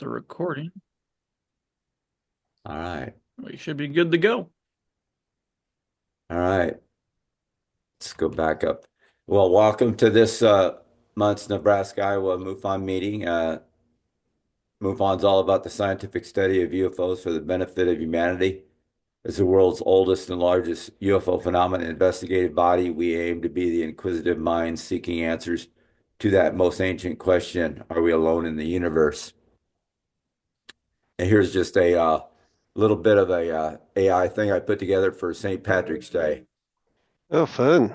the recording. All right. We should be good to go. All right. Let's go back up. Well, welcome to this month's Nebraska Iowa MUFON meeting. MUFON's all about the scientific study of UFOs for the benefit of humanity. As the world's oldest and largest UFO phenomenon investigative body, we aim to be the inquisitive minds seeking answers to that most ancient question, are we alone in the universe? And here's just a little bit of a AI thing I put together for St. Patrick's Day. Oh, fun.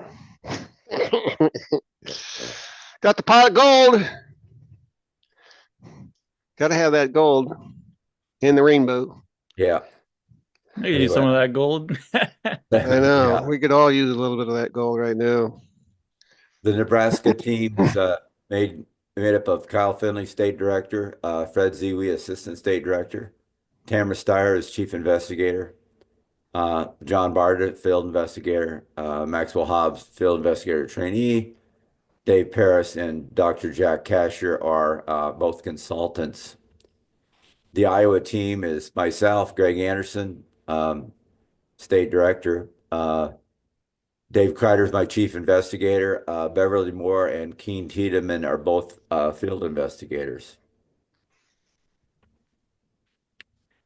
Got the pot of gold. Got to have that gold in the rainbow. Yeah. I could use Anyway, some of that gold. I know. yeah. We could all use a little bit of that gold right now. The Nebraska team's made made up of Kyle Finley, State Director, Fred Ziwi, Assistant State Director, Tamara Steyer is Chief Investigator, John Bartlett, Field Investigator, Maxwell Hobbs, Field Investigator Trainee, Dave Paris, and Dr. Jack Casher are both consultants. The Iowa team is myself, Greg Anderson, State Director. Dave Kreider is my chief investigator. Beverly Moore and Keen Tiedemann are both field investigators.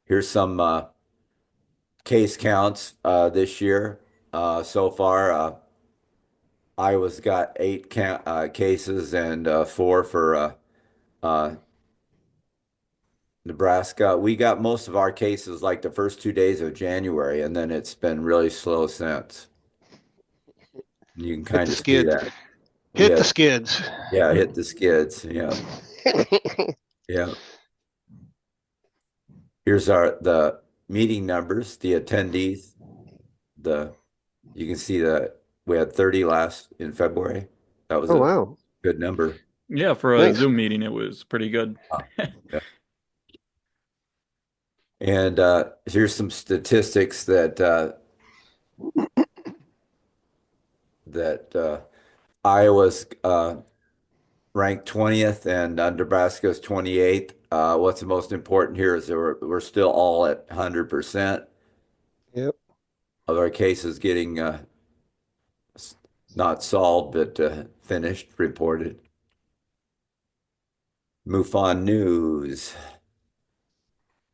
Here's some case counts this year. So far, Iowa's got eight cases and four for uh, Nebraska. We got most of our cases like the first 2 days of January, and then it's been really slow since. You can Hit kind the of see skids. that. Hit the Yeah, skids. yeah, hit the skids. Yeah, yeah. Here's the meeting numbers, the attendees. The you can see that we had 30 last in February. That was Oh, a wow. good number. Yeah, for a Thanks. Zoom meeting, it was pretty good. Yeah. And here's some statistics that Iowa's ranked 20th and Nebraska's 28th. What's the most important here is that we're still all at 100% Yep. of our cases getting not solved, but finished, reported. MUFON News.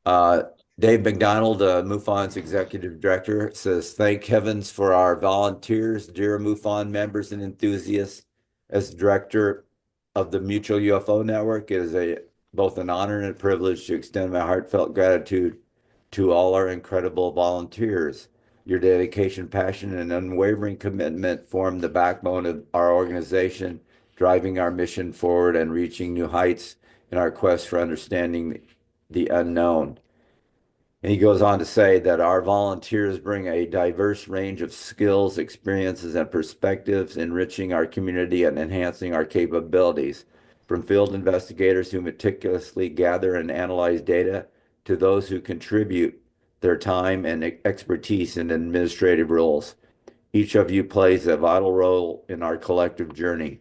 Uh, Dave McDonald, MUFON's executive director, says, thank heavens for our volunteers, dear MUFON members and enthusiasts. As director of the Mutual UFO Network, it is both an honor and a privilege to extend my heartfelt gratitude to all our incredible volunteers. Your dedication, passion, and unwavering commitment form the backbone of our organization, driving our mission forward and reaching new heights in our quest for understanding the unknown. And he goes on to say that our volunteers bring a diverse range of skills, experiences, and perspectives, enriching our community and enhancing our capabilities. From field investigators who meticulously gather and analyze data to those who contribute their time and expertise in administrative roles. Each of you plays a vital role in our collective journey.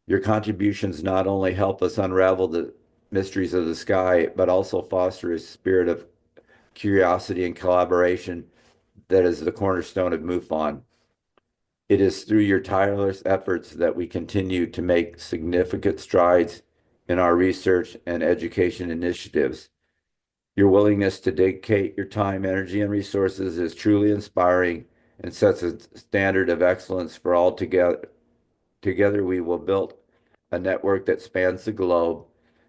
Your contributions not only help us unravel the mysteries of the sky, but also foster a spirit of curiosity and collaboration that is the cornerstone of MUFON. It is through your tireless efforts that we continue to make significant strides in our research and education initiatives. Your willingness to dedicate your time, energy, and resources is truly inspiring and sets a standard of excellence for all together. Together, we will build a network that spans the globe,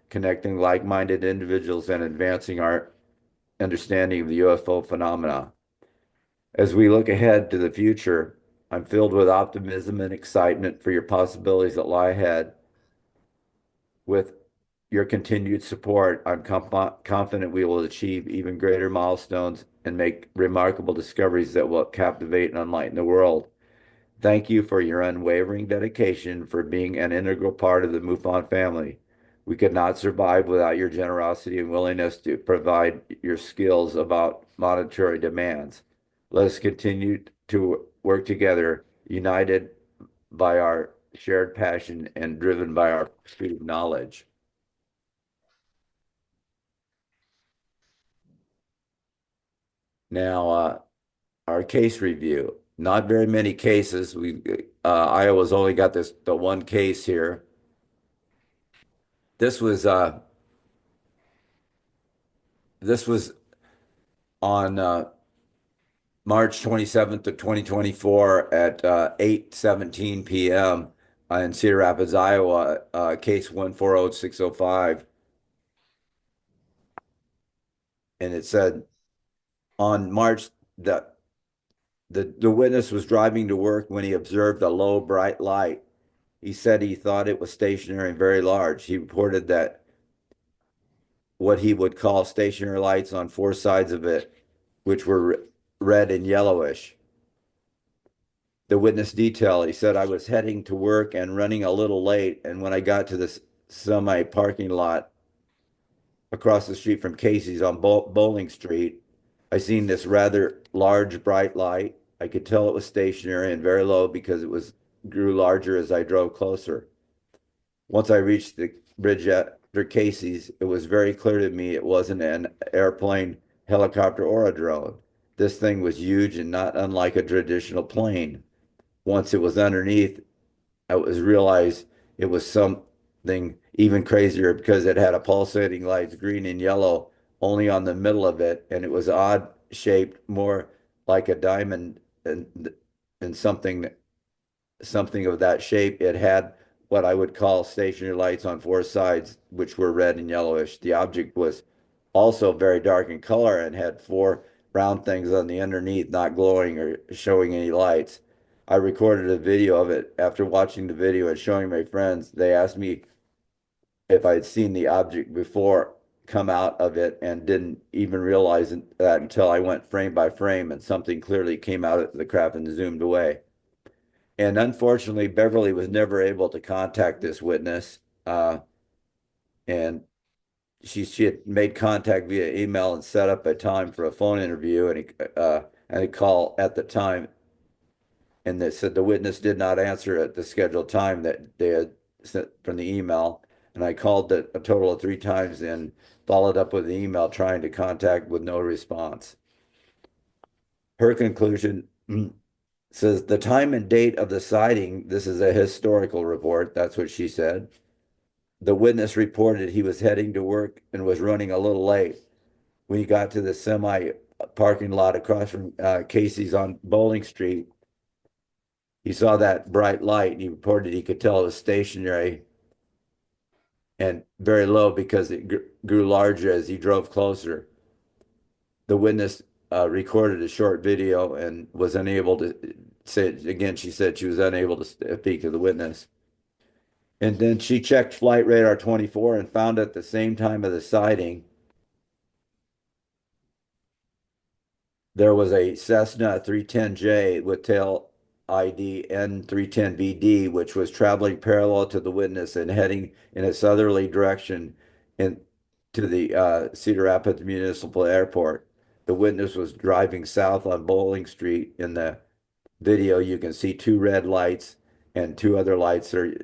connecting like-minded individuals and advancing our understanding of the UFO phenomena. As we look ahead to the future, I'm filled with optimism and excitement for your possibilities that lie ahead. With your continued support, I'm confident we will achieve even greater milestones and make remarkable discoveries that will captivate and enlighten the world. Thank you for your unwavering dedication for being an integral part of the MUFON family. We could not survive without your generosity and willingness to provide your skills about monetary demands. Let us continue to work together, united by our shared passion and driven by our pursuit of knowledge. Now, our case review. Not very many cases. Iowa's only got the one case here. This was on March 27th of 2024 at 8:17 p.m. In Cedar Rapids, Iowa, case 140605. And it said on March that the witness was driving to work when he observed a low, bright light. He said he thought it was stationary and very large. He reported that what he would call stationary lights on four sides of it, which were red and yellowish. The witness detail, he said, I was heading to work and running a little late. And when I got to this semi parking lot across the street from Casey's on Bowling Street, I seen this rather large, bright light. I could tell it was stationary and very low because grew larger as I drove closer. Once I reached the bridge after Casey's, it was very clear to me it wasn't an airplane, helicopter, or a drone. This thing was huge and not unlike a traditional plane. Once it was underneath, I was realized it was something even crazier because it had a pulsating lights, green and yellow, only on the middle of it, and it was odd shaped, more like a diamond and something of that shape. It had what I would call stationary lights on four sides, which were red and yellowish. The object was also very dark in color and had four round things on the underneath, not glowing or showing any lights. I recorded a video of it. After watching the video and showing my friends, they asked me if I'd seen the object before come out of it and didn't even realize that until I went frame by frame and something clearly came out of the craft and zoomed away. And unfortunately, Beverly was never able to contact this witness. And she had made contact via email and set up a time for a phone interview and a call at the time. And they said the witness did not answer at the scheduled time that they had sent from the email. And I called a total of 3 times and followed up with an email trying to contact with no response. Her conclusion says the time and date of the sighting, this is a historical report. That's what she said. The witness reported he was heading to work and was running a little late. When he got to the semi parking lot across from Casey's on Bowling Street, he saw that bright light and he reported he could tell it was stationary and very low because it grew larger as he drove closer. The witness recorded a short video and was unable to say, again, she said she was unable to speak to the witness. And then she checked Flight Radar 24 and found at the same time of the sighting, there was a Cessna 310J with tail ID N310BD, which was traveling parallel to the witness and heading in a southerly direction to the Cedar Rapids Municipal Airport. The witness was driving south on Bowling Street. In the video, you can see 2 red lights and 2 other lights that are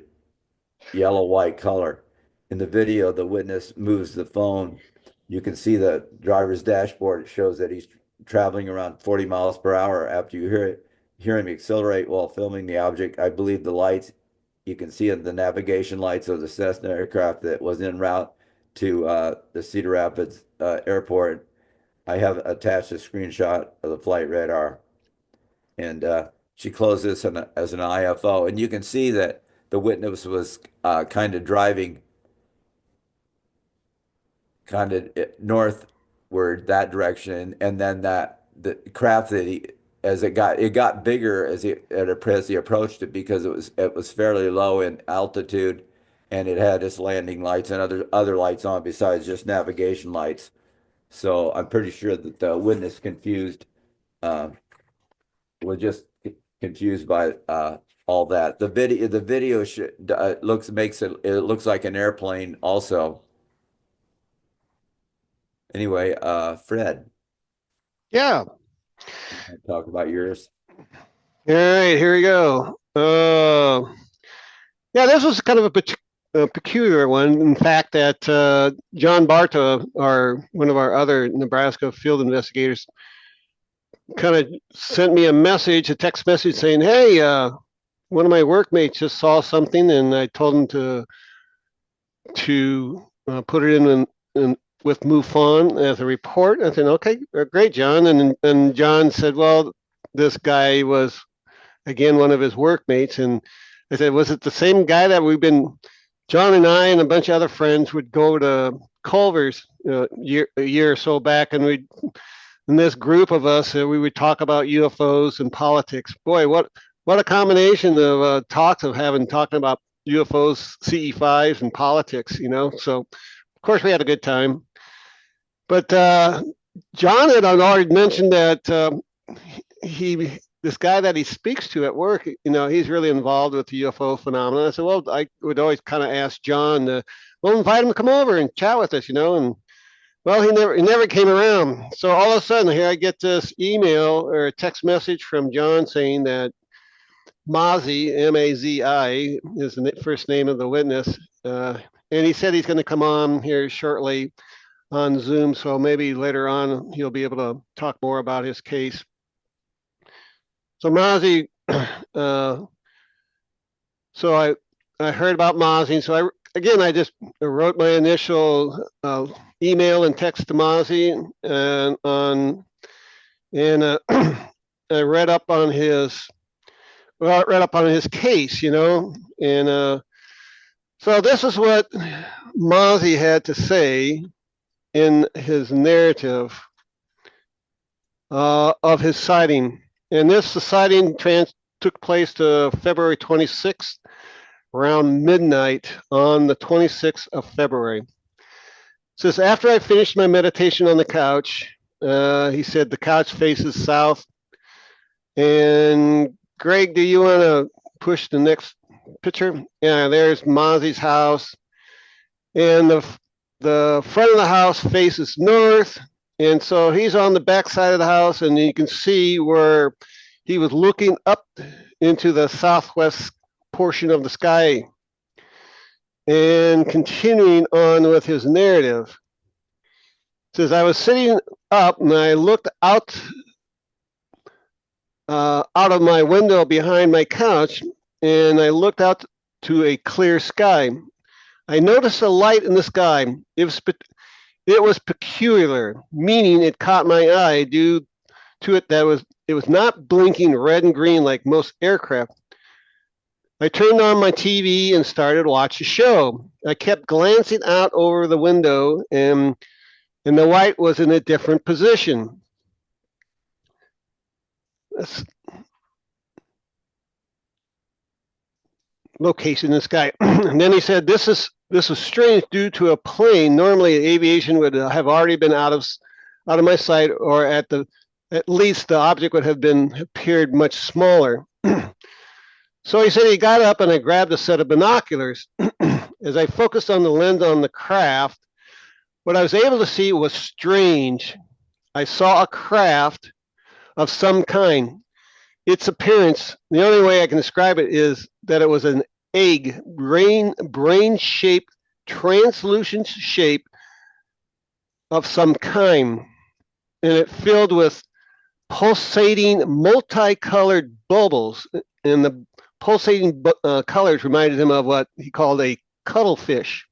yellow-white color. In the video, the witness moves the phone. You can see the driver's dashboard. It shows that he's traveling around 40 miles per hour. After you hear him accelerate while filming the object, I believe the lights, you can see the navigation lights of the Cessna aircraft that was en route to the Cedar Rapids airport. I have attached a screenshot of the flight radar. And she closed this as an IFO. And you can see that the witness was kind of driving kind of northward that direction, and then the craft that he as it got bigger as he approached it because it was fairly low in altitude, and it had its landing lights and other lights on besides just navigation lights. So I'm pretty sure that the witness uh, was just confused by all that. The video it looks like an airplane also. Anyway, Fred, Yeah. talk about yours. All right, here we go. Yeah, this was kind of a peculiar one. In fact, that John Barta, one of our other Nebraska field investigators, kind of sent me a text message saying, "Hey, one of my workmates just saw something," and I told him to put it in with MUFON as a report. I said, "Okay, great, John." And John said, "Well, this guy was again one of his workmates," and I said, "Was it the same guy that we've been?" John and I and a bunch of other friends would go to Culver's a year or so back, and we'd in this group of us, we would talk about UFOs and politics. Boy, what a combination of talking about UFOs, CE5s, and politics. So of course we had a good time. But John had already mentioned that this guy that he speaks to at work, he's really involved with the UFO phenomenon. I said, well, I would always kind of ask John to, invite him to come over and chat with us, and well, he never came around. So all of a sudden, here I get this email or a text message from John saying that Mazi, M-A-Z-I, is the first name of the witness, and he said he's going to come on here shortly on Zoom. So maybe later on he'll be able to talk more about his case. So Mazi, so I heard about Mazi. So I just wrote my initial email and text to Mazi, and I read up on his case, and so this is what Mazi had to say in his narrative of his sighting. And this sighting took place to February 26th, around midnight on the 26th of February. It says, after I finished my meditation on the couch, he said the couch faces south. And Greg, do you want to push the next picture? Yeah, there's Mazi's house. And the front of the house faces north. And so he's on the back side of the house, and you can see where he was looking up into the southwest portion of the sky. And continuing on with his narrative, it says, I was sitting up and I looked out of my window behind my couch, and I looked out to a clear sky. I noticed a light in the sky. It was peculiar, meaning it caught my eye due to it that it was not blinking red and green like most aircraft. I turned on my TV and started to watch the show. I kept glancing out over the window, and the light was in a different position. Location in the sky. And then he said, this is strange due to a plane. Normally aviation would have already been out of my sight, or at least the object would have appeared much smaller. So he said he got up and I grabbed a set of binoculars. As I focused on the lens on the craft, what I was able to see was strange. I saw a craft of some kind. Its appearance, the only way I can describe it is that it was an egg, brain-shaped, translucent shape of some kind. And it filled with pulsating, multicolored bubbles. And the pulsating colors reminded him of what he called a cuttlefish.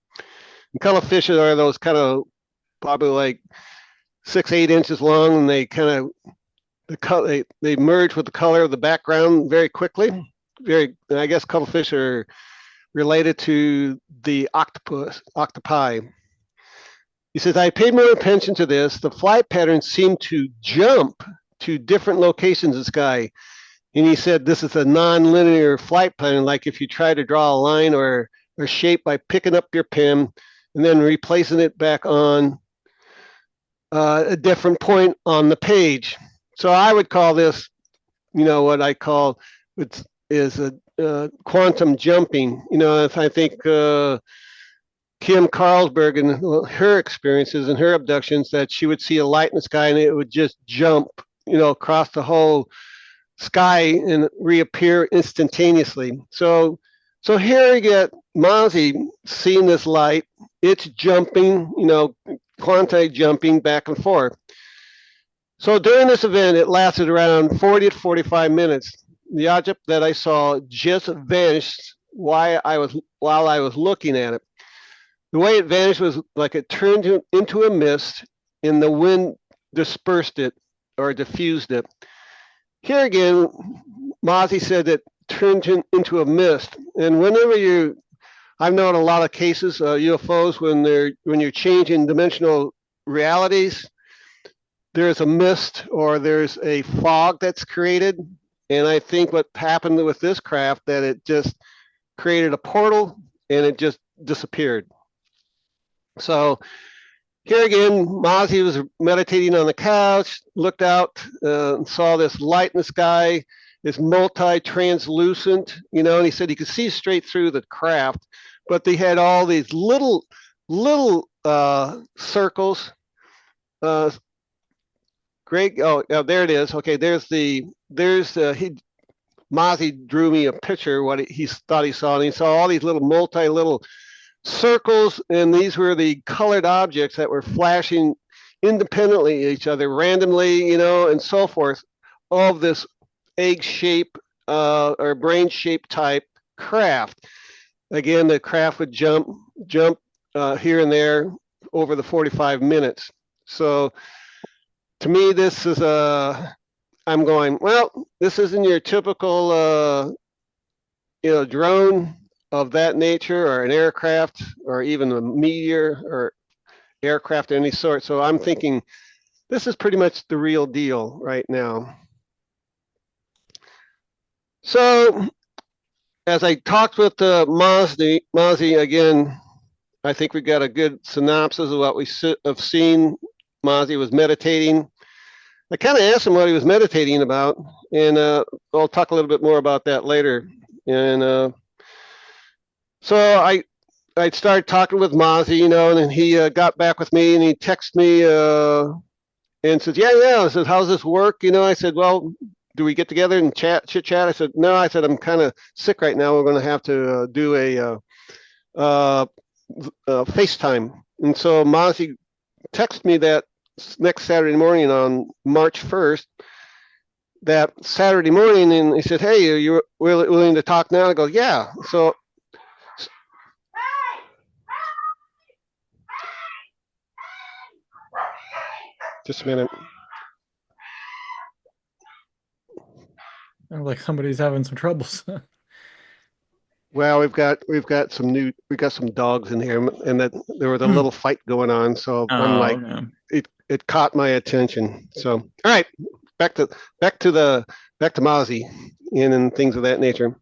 And cuttlefish are those kind of probably like 6-8 inches long, and they kind of they merge with the color of the background very quickly. I guess cuttlefish are related to the octopi. He says, I paid more attention to this. The flight patterns seemed to jump to different locations in the sky. And he said, this is a non-linear flight pattern, like if you try to draw a line or shape by picking up your pen and then replacing it back on a different point on the page. So I would call this, what I call is a quantum jumping. If I think Kim Carlsberg and her experiences and her abductions, that she would see a light in the sky and it would just jump, across the whole sky and reappear instantaneously. So here you get Mazi seeing this light. It's jumping, quantum jumping back and forth. So during this event, it lasted around 40 to 45 minutes. The object that I saw just vanished while I was looking at it. The way it vanished was like it turned into a mist, and the wind dispersed it or diffused it. Here again, Mozzie said that turned into a mist. And I've known a lot of cases, UFOs, when you're changing dimensional realities, there's a mist or there's a fog that's created. And I think what happened with this craft, that it just created a portal and it just disappeared. So here again, Mozzie was meditating on the couch, looked out, saw this light in the sky. It's multi-translucent, and he said he could see straight through the craft, but they had all these little circles. Greg, oh, there it is. Okay, Mozzie drew me a picture what he thought he saw, and he saw all these little circles, and these were the colored objects that were flashing independently of each other, randomly, and so forth, of this egg shape or brain shape type craft. Again, the craft would jump here and there over the 45 minutes. So to me, this is I'm going, well, this isn't your typical drone of that nature, or an aircraft, or even a meteor or aircraft of any sort. So I'm thinking this is pretty much the real deal right now. So as I talked with Mozzie again, I think we got a good synopsis of what we have seen. Mozzie was meditating. I kind of asked him what he was meditating about, and I'll talk a little bit more about that later. And so I started talking with Mozzie, and then he got back with me, and he texted me and said, yeah. I said, how's this work? I said, well, do we get together and chit chat? I said, no. I said, I'm kind of sick right now. We're going to have to do a FaceTime. And so Mozzie texted me that next Saturday morning on March 1st, that Saturday morning, and he said, hey, are you willing to talk now? I go, yeah. So just a minute. Sounds like somebody's having some troubles. Well, we've got some dogs in here, and that there was a little fight going on. So I'm like, yeah. it caught my attention. So all right, back to Mozzie and things of that nature.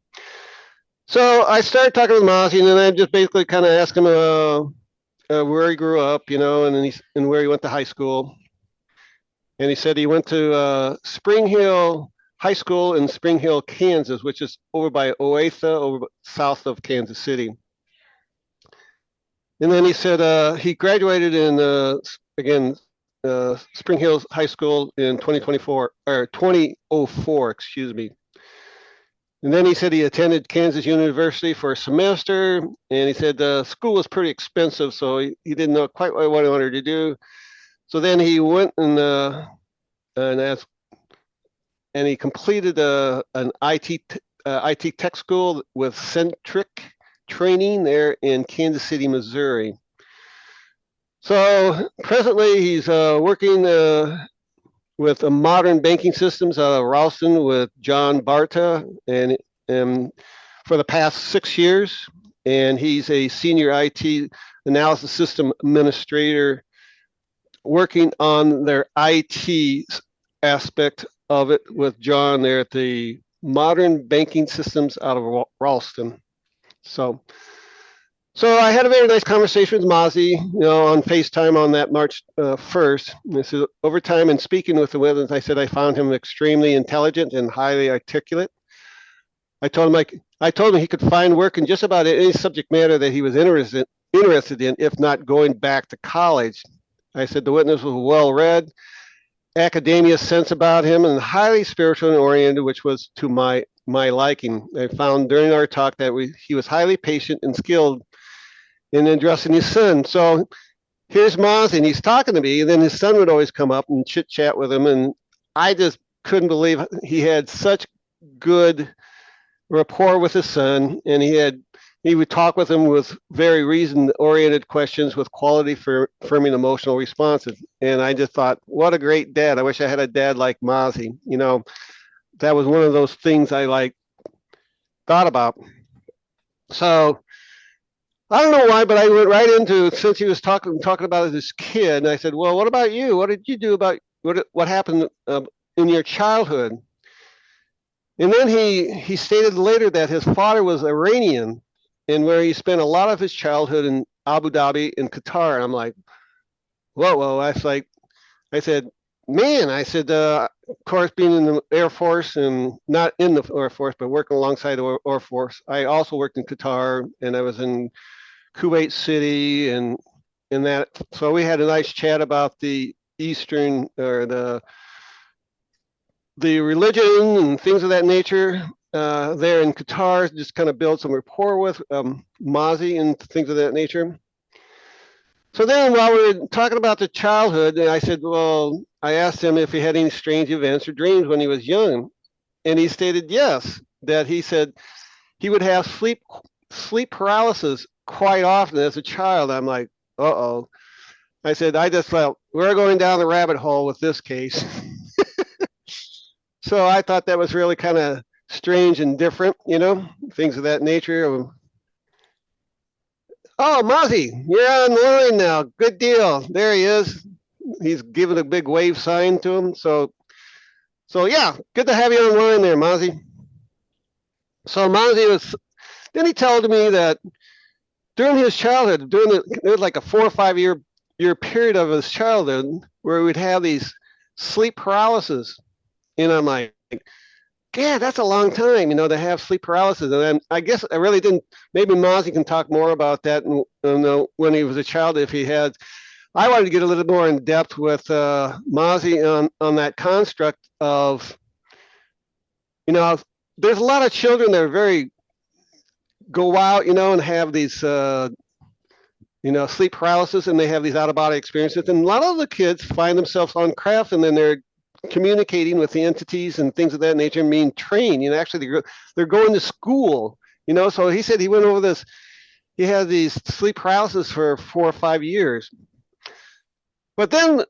So I started talking with Mozzie, and then I just basically kind of asked him where he grew up, and where he went to high school. And he said he went to Spring Hill High School in Spring Hill, Kansas, which is over by Olathe, over south of Kansas City. And then he said he graduated in Spring Hill High School in 2004, excuse me. And then he said he attended Kansas University for a semester, and he said the school was pretty expensive, so he didn't know quite what he wanted to do. So then he went and he completed an IT tech school with Centric Training there in Kansas City, Missouri. So presently he's working with modern banking systems out of Ralston with John Barta, and for the past 6 years, and he's a senior IT analysis system administrator working on their IT aspect of it with John there at the modern banking systems out of Ralston. So I had a very nice conversation with Mozzie, on FaceTime on that March 1st. And so over time and speaking with him, as I said, I found him extremely intelligent and highly articulate. I told him he could find work in just about any subject matter that he was interested in, if not going back to college. I said the witness was well-read, academia sense about him, and highly spiritual and oriented, which was to my liking. I found during our talk that he was highly patient and skilled in addressing his son. So here's Moz, and he's talking to me. And then his son would always come up and chit chat with him. And I just couldn't believe he had such good rapport with his son. And he would talk with him with very reason-oriented questions with quality affirming emotional responses. And I just thought, what a great dad. I wish I had a dad like Mozzie. That was one of those things I thought about. So I don't know why, but I went right into, since he was talking about his kid, and I said, well, what about you? What did you do about what happened in your childhood? And then he stated later that his father was Iranian, and where he spent a lot of his childhood in Abu Dhabi and Qatar. And I'm like, whoa. I said, man, of course, being in the Air Force and not in the Air Force, but working alongside the Air Force, I also worked in Qatar, and I was in Kuwait City and that. So we had a nice chat about the Eastern or the religion and things of that nature there in Qatar. Just kind of build some rapport with Mozzie and things of that nature. So then while we were talking about the childhood, I said, well, I asked him if he had any strange events or dreams when he was young. And he stated yes, that he said he would have sleep paralysis quite often as a child. I'm like, uh-oh. I said, I just felt we're going down the rabbit hole with this case. So I thought that was really kind of strange and different, things of that nature. Oh, Mozzie, you're online now. Good deal. There he is. He's giving a big wave sign to him. So yeah, good to have you online there, Mozzie. So Mozzie then he told me that during his childhood, it was like a 4 or 5 year period of his childhood where we'd have these sleep paralysis. And I'm like, yeah, that's a long time, to have sleep paralysis. And then I guess I really didn't. Maybe Mozzie can talk more about that. And when he was a child, if he had, I wanted to get a little more in depth with Mozzie on that construct of, there's a lot of children that are very go out, and have these, sleep paralysis, and they have these out of body experiences. And a lot of the kids find themselves on craft, and then they're communicating with the entities and things of that nature, and being trained. Actually, they're going to school. So he said he went over this. He had these sleep paralysis for 4 or 5 years. But then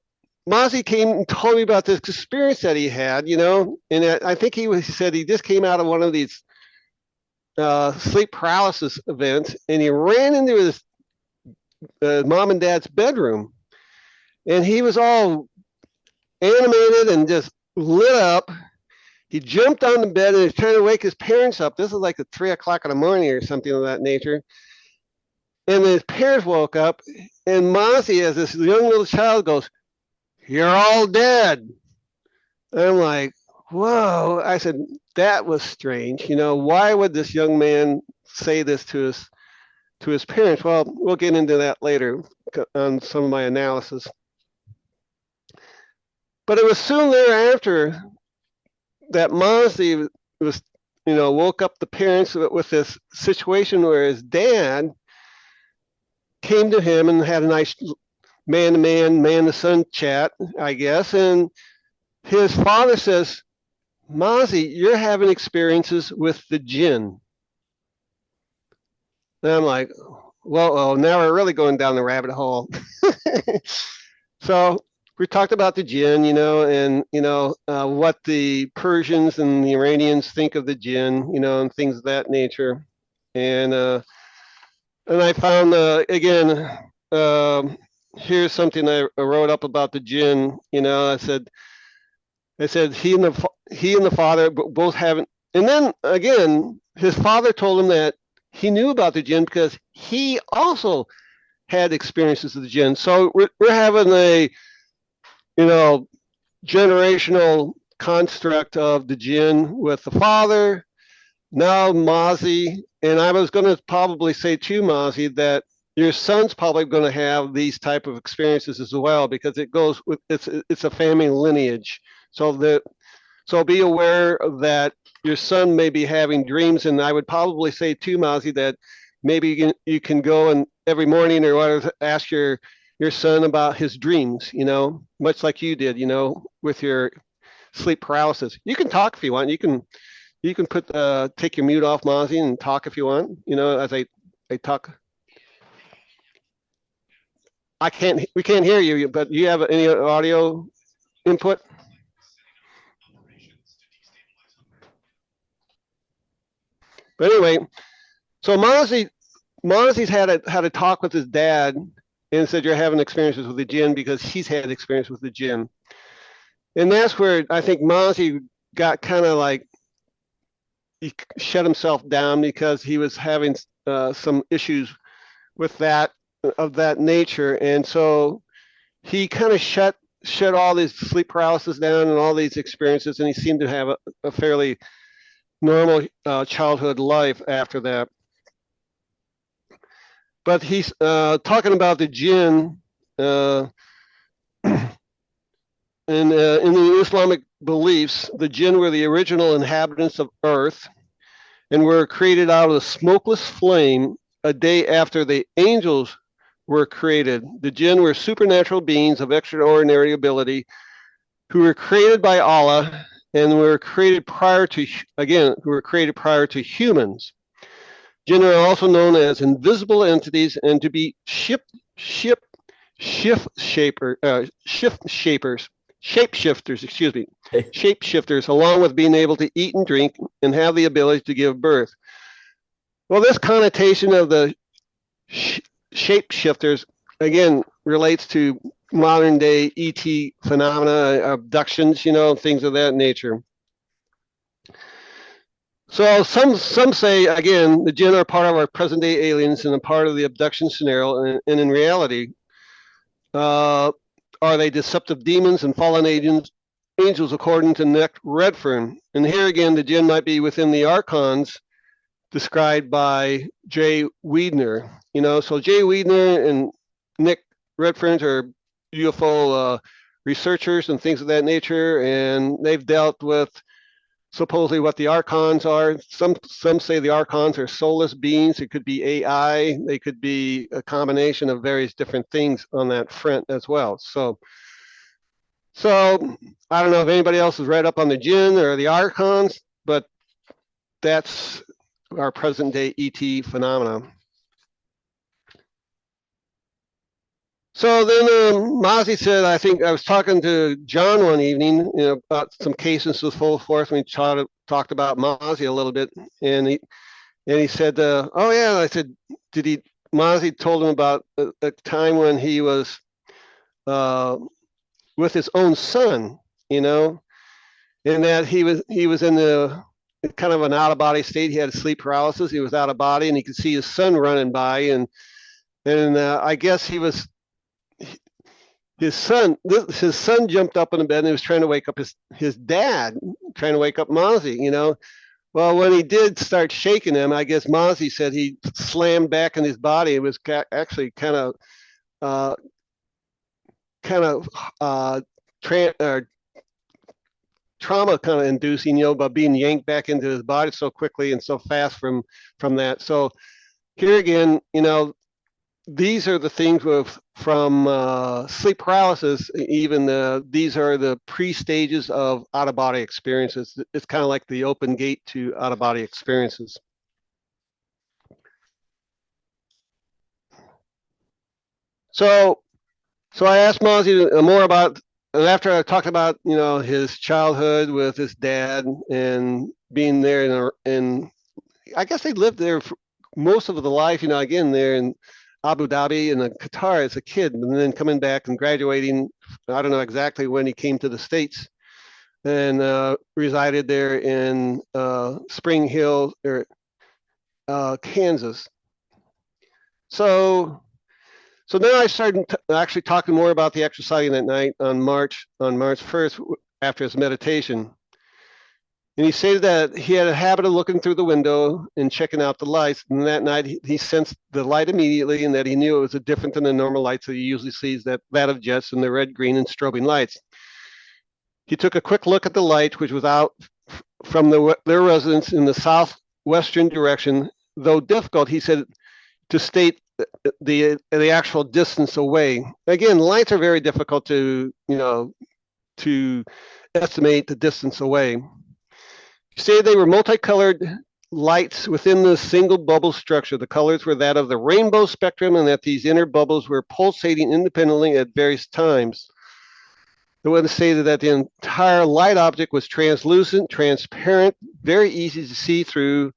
Mozzie came and told me about this experience that he had, and I think he said he just came out of one of these sleep paralysis events, and he ran into his mom and dad's bedroom, and he was all animated and just lit up. He jumped on the bed and was trying to wake his parents up. This is like at 3 o'clock in the morning or something of that nature. And his parents woke up, and Mozzie, as this young little child, goes, "You're all dead." And I'm like, whoa. I said, that was strange. Why would this young man say this to his parents? Well, we'll get into that later on some of my analysis. But it was soon thereafter that Mozzie was, woke up the parents with this situation where his dad came to him and had a nice man-to-man, man-to-son chat, I guess. And his father says, "Mozzie, you're having experiences with the jinn." And I'm like, whoa, now we're really going down the rabbit hole. So we talked about the jinn, and what the Persians and the Iranians think of the jinn, and things of that nature. And I found again, here's something I wrote up about the jinn. I said he and the father both haven't. And then again, his father told him that he knew about the jinn because he also had experiences of the jinn. So we're having a generational construct of the jinn with the father, now Mozzie. And I was going to probably say to Mozzie that your son's probably going to have these type of experiences as well, because it goes with it's a family lineage. So be aware that your son may be having dreams. And I would probably say to Mozzie that maybe you can go and every morning or whatever, ask your your son about his dreams, much like you did, with your sleep paralysis. You can talk if you want. You can take your mute off, Mozzie, and talk if you want. As I talk. We can't hear you, but you have any audio input? But anyway, so Mozzie's had a talk with his dad and said you're having experiences with the jinn because he's had experience with the jinn. And that's where I think Mozzie got kind of like, he shut himself down because he was having some issues with that of that nature. And so he kind of shut all these sleep paralysis down and all these experiences, and he seemed to have a fairly normal childhood life after that. But he's talking about the jinn in the Islamic beliefs. The jinn were the original inhabitants of Earth and were created out of the smokeless flame a day after the angels were created. The jinn were supernatural beings of extraordinary ability who were created by Allah and were created prior to humans. Jinn are also known as invisible entities and to be shapeshifters, along with being able to eat and drink and have the ability to give birth. Well, this connotation of the shapeshifters, again, relates to modern day ET phenomena, abductions, things of that nature. So some say, again, the jinn are part of our present day aliens and a part of the abduction scenario. And in reality, are they deceptive demons and fallen angels according to Nick Redfern? And here again, the jinn might be within the archons described by Jay Weidner. So Jay Weidner and Nick Redfern are UFO researchers and things of that nature, and they've dealt with supposedly what the archons are. Some say the archons are soulless beings. It could be AI. They could be a combination of various different things on that front as well. So I don't know if anybody else has read up on the jinn or the archons, but that's our present day ET phenomena. So then Mozzie said, I think I was talking to John one evening, about some cases with full force. We talked about Mozzie a little bit, and he said, oh yeah. I said, Mozzie told him about a time when he was with his own son, and that he was in the kind of an out of body state. He had sleep paralysis. He was out of body, and he could see his son running by, and I guess his son jumped up in the bed and he was trying to wake up his dad, trying to wake up Mozzie, Well, when he did start shaking him, I guess Mozzie said he slammed back in his body. It was actually kind of trauma kind of inducing, by being yanked back into his body so quickly and so fast from that. So here again, these are the things from sleep paralysis. Even these are the pre-stages of out-of-body experiences. It's kind of like the open gate to out-of-body experiences. So I asked Mozzie more about, and after I talked about, his childhood with his dad and being there, and I guess they lived there for most of the life, again, there in Abu Dhabi and Qatar as a kid, and then coming back and graduating. I don't know exactly when he came to the States, and resided there in Spring Hill, or Kansas. So then I started actually talking more about the exercising that night on March 1st after his meditation. And he said that he had a habit of looking through the window and checking out the lights. And that night he sensed the light immediately, and that he knew it was different than the normal lights that he usually sees, that of jets and the red, green, and strobing lights. He took a quick look at the light, which was out from their residence in the southwestern direction. Though difficult, he said, to state the actual distance away. Again, lights are very difficult to to estimate the distance away. You say they were multicolored lights within the single bubble structure. The colors were that of the rainbow spectrum, and that these inner bubbles were pulsating independently at various times. The witness stated that the entire light object was translucent, transparent, very easy to see through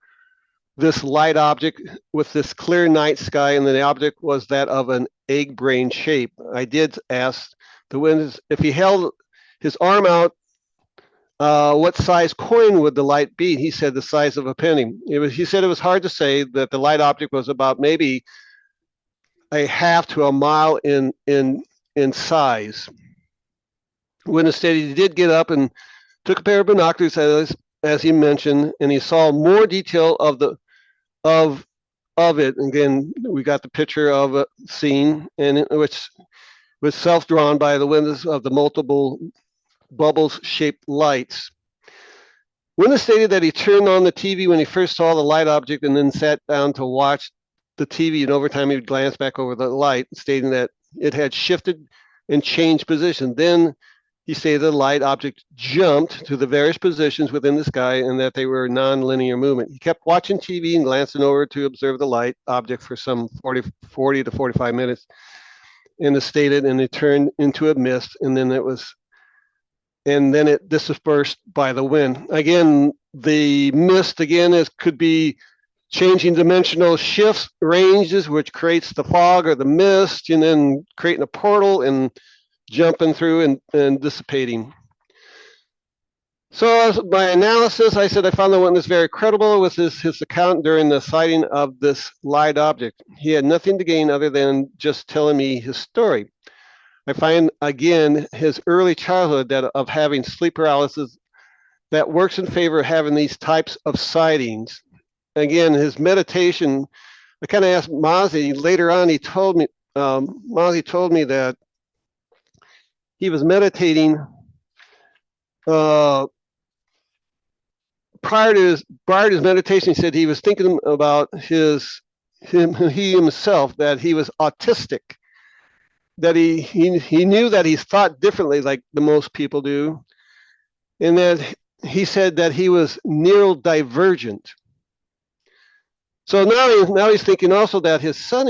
this light object with this clear night sky, and the object was that of an egg brain shape. I did ask the witness if he held his arm out, what size coin would the light be? He said the size of a penny. He said it was hard to say, that the light object was about maybe a half to a mile in size. The witness stated he did get up and took a pair of binoculars, as he mentioned, and he saw more detail of it. Again, we got the picture of a scene, and which was self-drawn by the witness of the multiple bubbles-shaped lights. Witness stated that he turned on the TV when he first saw the light object and then sat down to watch the TV, and over time he would glance back over the light, stating that it had shifted and changed position. Then he stated the light object jumped to the various positions within the sky and that they were non-linear movement. He kept watching TV and glancing over to observe the light object for some 40 to 45 minutes. And it stated, and it turned into a mist, and then it dispersed by the wind. Again, the mist could be changing dimensional shifts, ranges, which creates the fog or the mist, and then creating a portal and jumping through and dissipating. So as my analysis, I said I found the witness very credible with his account during the sighting of this light object. He had nothing to gain other than just telling me his story. I find, again, his early childhood of having sleep paralysis that works in favor of having these types of sightings. Again, his meditation, I kind of asked Mozzie later on, Mozzie told me that he was meditating prior to his meditation. He said he was thinking about he himself, that he was autistic, that he knew that he thought differently like the most people do, and that he said that he was neurodivergent. So now he's thinking also that his son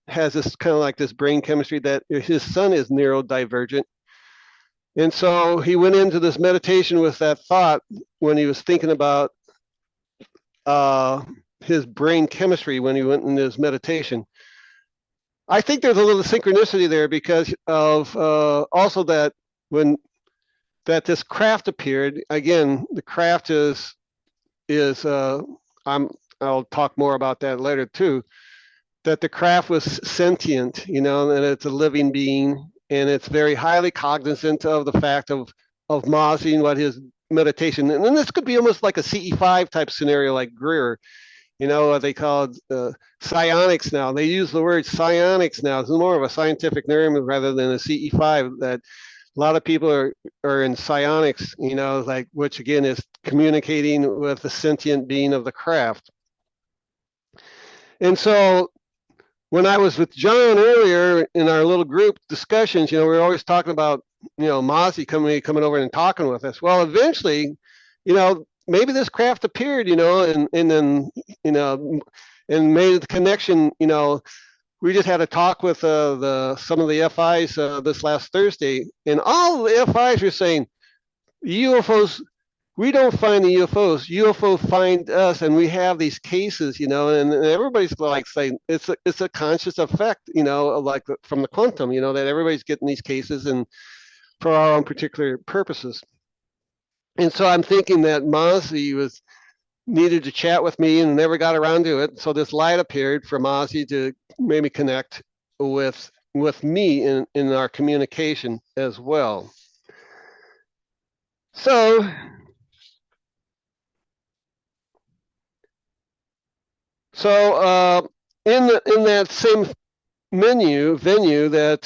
has this kind of like this brain chemistry, that his son is neurodivergent. And so he went into this meditation with that thought when he was thinking about his brain chemistry when he went into his meditation. I think there's a little synchronicity there because of also that this craft appeared. Again, the craft I'll talk more about that later too, that the craft was sentient, and it's a living being, and it's very highly cognizant of the fact of Mozzie and what his meditation, and then this could be almost like a CE5 type scenario, like Greer, what they call psionics now. They use the word psionics now. It's more of a scientific term rather than a CE5, that a lot of people are in psionics, which again is communicating with the sentient being of the craft. And so when I was with John earlier in our little group discussions, we were always talking about, Mozzie coming over and talking with us. Well, eventually, maybe this craft appeared, and then, and made the connection. We just had a talk with some of the FIs this last Thursday, and all the FIs were saying UFOs. We don't find the UFOs. UFO find us, and we have these cases, and everybody's like saying it's a conscious effect, like from the quantum, that everybody's getting these cases and for our own particular purposes. And so I'm thinking that Mozzie needed to chat with me and never got around to it. So this light appeared for Mozzie to maybe connect with me in our communication as well. So in that same venue that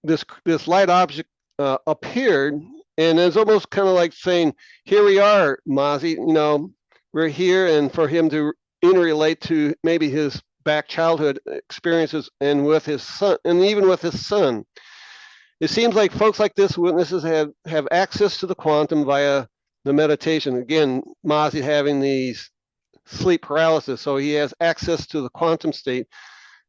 this light object appeared, and it's almost kind of like saying, "Here we are, Mozzie. We're here," and for him to interrelate to maybe his back childhood experiences and with his son, and even with his son. It seems like folks like this witnesses have access to the quantum via the meditation. Again, Mozzie having these sleep paralysis, so he has access to the quantum state.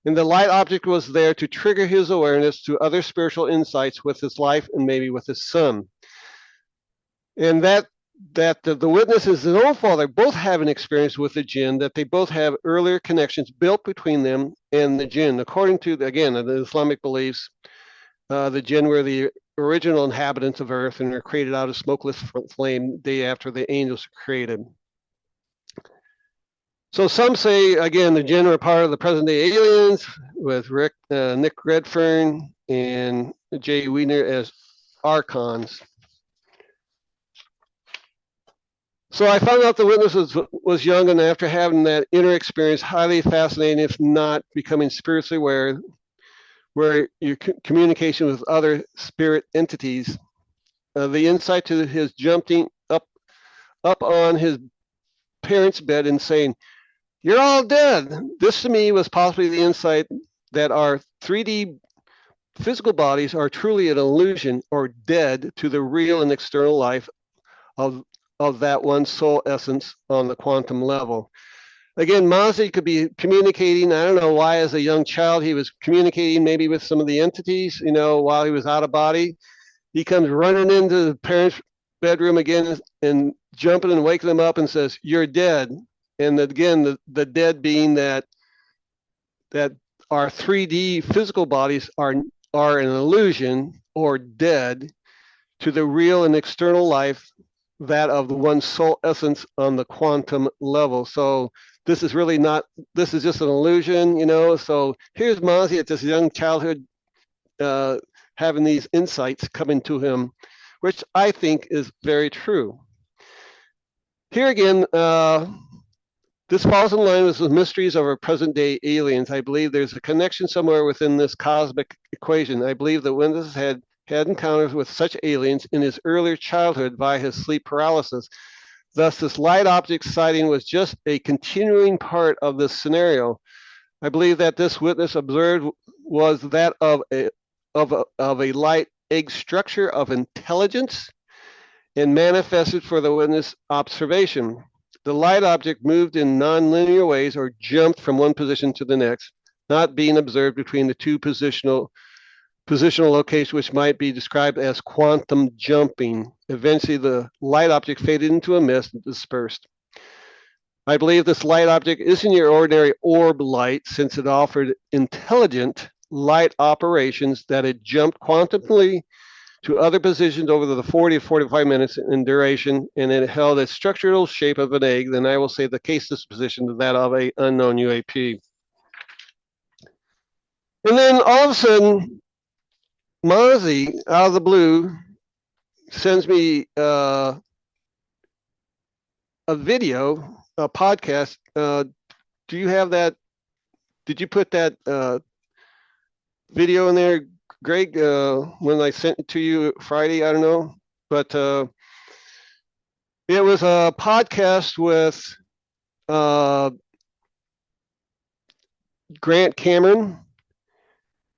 And the light object was there to trigger his awareness to other spiritual insights with his life and maybe with his son. And that the witnesses and own father both have an experience with the jinn, that they both have earlier connections built between them and the jinn. According to, again, the Islamic beliefs, the jinn were the original inhabitants of Earth and were created out of smokeless flame day after the angels were created. So some say, again, the jinn were part of the present-day aliens, with Nick Redfern and Jay Weiner as archons. So I found out the witness was young, and after having that inner experience, highly fascinating, if not becoming spiritually aware, where your communication with other spirit entities, the insight to his jumping up on his parents' bed and saying, "You're all dead." This to me was possibly the insight that our 3D physical bodies are truly an illusion or dead to the real and external life of that one soul essence on the quantum level. Again, Mozzie could be communicating. I don't know why, as a young child, he was communicating maybe with some of the entities, while he was out of body. He comes running into the parents' bedroom again and jumping and waking them up and says, "You're dead." And again, the dead being that our 3D physical bodies are an illusion or dead to the real and external life, that of the one soul essence on the quantum level. So this is really not, this is just an illusion, So here's Mozzie at this young childhood having these insights coming to him, which I think is very true. Here again, this falls in line with the mysteries of our present-day aliens. I believe there's a connection somewhere within this cosmic equation. I believe that Witness had encounters with such aliens in his earlier childhood via his sleep paralysis. Thus, this light object sighting was just a continuing part of this scenario. I believe that this witness observed was that of a light egg structure of intelligence and manifested for the witness observation. The light object moved in nonlinear ways or jumped from one position to the next, not being observed between the two positional locations, which might be described as quantum jumping. Eventually, the light object faded into a mist and dispersed. I believe this light object isn't your ordinary orb light, since it offered intelligent light operations that it jumped quantumly to other positions over the 40 to 45 minutes in duration, and it held a structural shape of an egg. Then I will say the case disposition to that of an unknown UAP. And then all of a sudden, Mozzie, out of the blue, sends me a video, a podcast. Do you have that? Did you put that video in there, Greg, when I sent it to you Friday? I don't know. But it was a podcast with Grant Cameron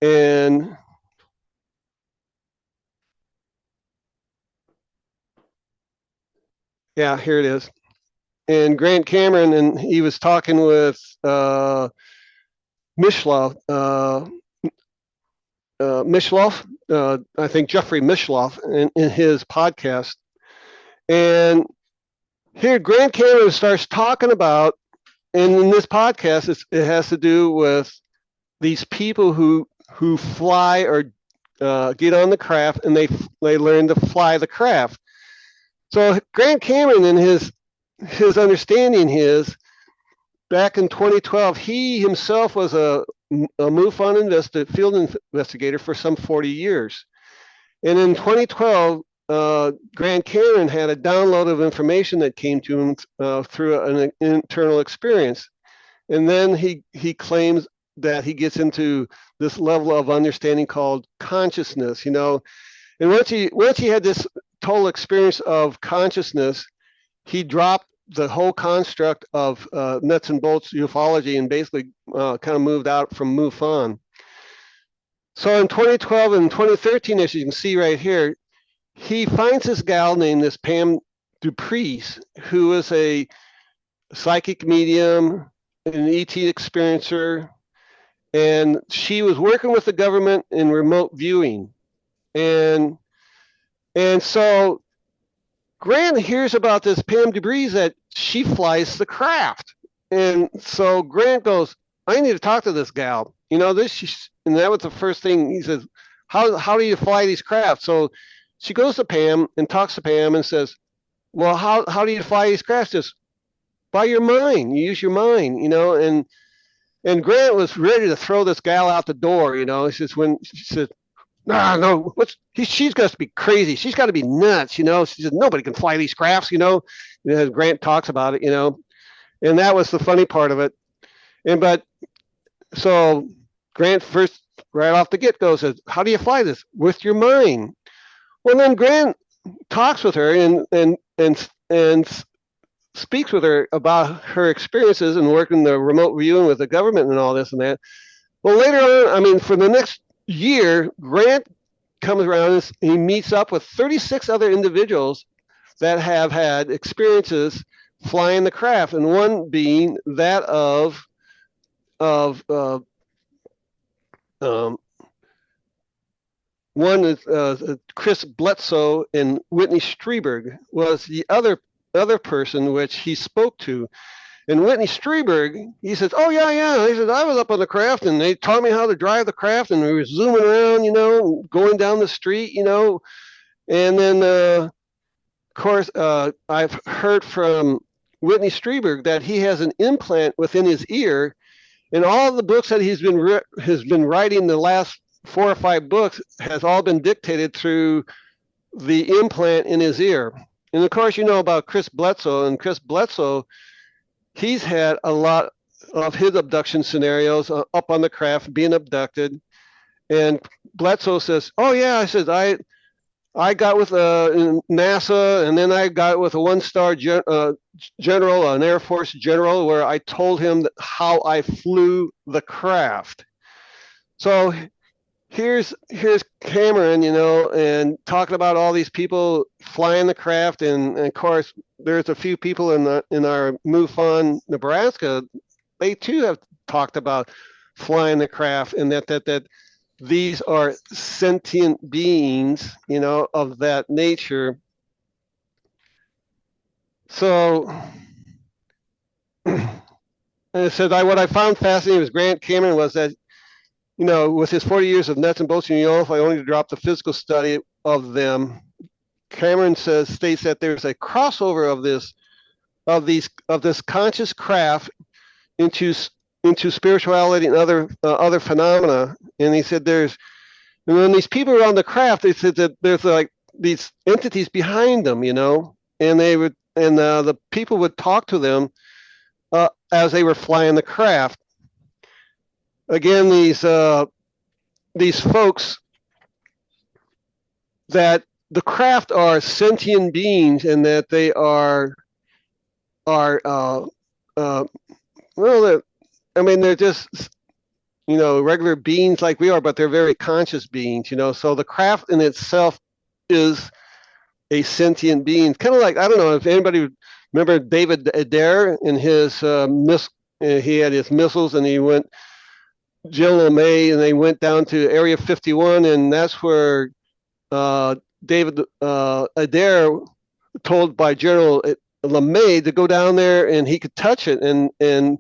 and yeah, here it is. And Grant Cameron, and he was talking with Mishloff, I think Jeffrey Mishloff in his podcast. And here Grant Cameron starts talking about, and in this podcast, it has to do with these people who fly or get on the craft, and they learn to fly the craft. So Grant Cameron, in his understanding, back in 2012, he himself was a MUFON field investigator for some 40 years. And in 2012, Grant Cameron had a download of information that came to him through an internal experience. And then he claims that he gets into this level of understanding called consciousness, And once he had this total experience of consciousness, he dropped the whole construct of nuts and bolts ufology, and basically kind of moved out from MUFON. So in 2012 and 2013, as you can see right here, he finds this gal named this Pam Duprice, who is a psychic medium, an ET experiencer, and she was working with the government in remote viewing. And so Grant hears about this Pam Duprice, that she flies the craft. And so Grant goes, I need to talk to this gal. You know, and that was the first thing he says, how do you fly these crafts? So she goes to Pam and talks to Pam and says, well, how do you fly these crafts? Just by your mind. You use your mind, you know. And Grant was ready to throw this gal out the door, you know. He says, when she said, no, she's got to be crazy. She's got to be nuts, you know. She said, nobody can fly these crafts, you know. And Grant talks about it, you know. And that was the funny part of it. So Grant first, right off the get-go, says, how do you fly this? With your mind. Well, then Grant talks with her and speaks with her about her experiences and working the remote viewing with the government and all this and that. Well, later on, I mean, for the next year, Grant comes around and he meets up with 36 other individuals that have had experiences flying the craft, and one being that of one is Chris Bledsoe, and Whitney Strieberg was the other person which he spoke to. And Whitney Strieberg, he says, oh, yeah. He said, I was up on the craft, and they taught me how to drive the craft, and we were zooming around, you know, going down the street, you know. And then, of course, I've heard from Whitney Strieberg that he has an implant within his ear, and all of the books that he's been writing, the last 4 or 5 books, has all been dictated through the implant in his ear. And of course, you know about Chris Bledsoe, and Chris Bledsoe, he's had a lot of his abduction scenarios up on the craft, being abducted. And Bledsoe says, oh yeah, I said, I got with NASA, and then I got with a 1-star general, an Air Force general, where I told him how I flew the craft. So here's Cameron, you know, and talking about all these people flying the craft, and of course there's a few people in our MUFON, Nebraska. They too have talked about flying the craft, and that these are sentient beings, you know, of that nature. So, and it said, what I found fascinating with Grant Cameron was that, you know, with his 40 years of nuts and bolts in UFO, I only dropped the physical study of them. Cameron states that there's a crossover of this conscious craft into spirituality and other phenomena. And he said and when these people are on the craft, they said that there's like these entities behind them, you know, and the people would talk to them as they were flying the craft. Again, these folks, that the craft are sentient beings, and that they are they're just, you know, regular beings like we are, but they're very conscious beings, you know. So the craft in itself is a sentient being. Kind of like, I don't know if anybody remember David Adair in his he had his missiles, and he went Jill LeMay, and they went down to Area 51, and that's where David Adair told by General LeMay to go down there, and he could touch it, and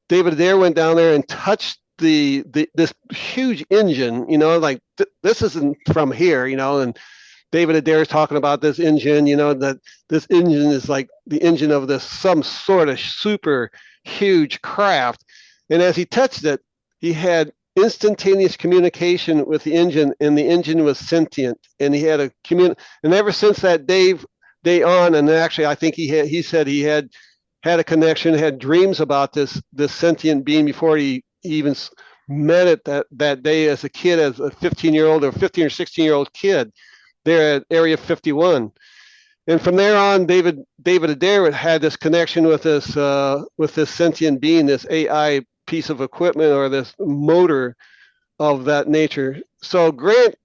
David Adair went down there and touched this huge engine, you know, like this isn't from here, you know. And David Adair is talking about this engine, you know, that this engine is like the engine of some sort of super huge craft. And as he touched it, he had instantaneous communication with the engine, and the engine was sentient, and he had and ever since that day on, and actually I think he said he had a connection, had dreams about this sentient being before he even met it that day as a kid, as a 15 or 16-year-old kid there at Area 51. And from there on, David Adair had this connection with this sentient being, this AI piece of equipment or this motor of that nature. So Grant's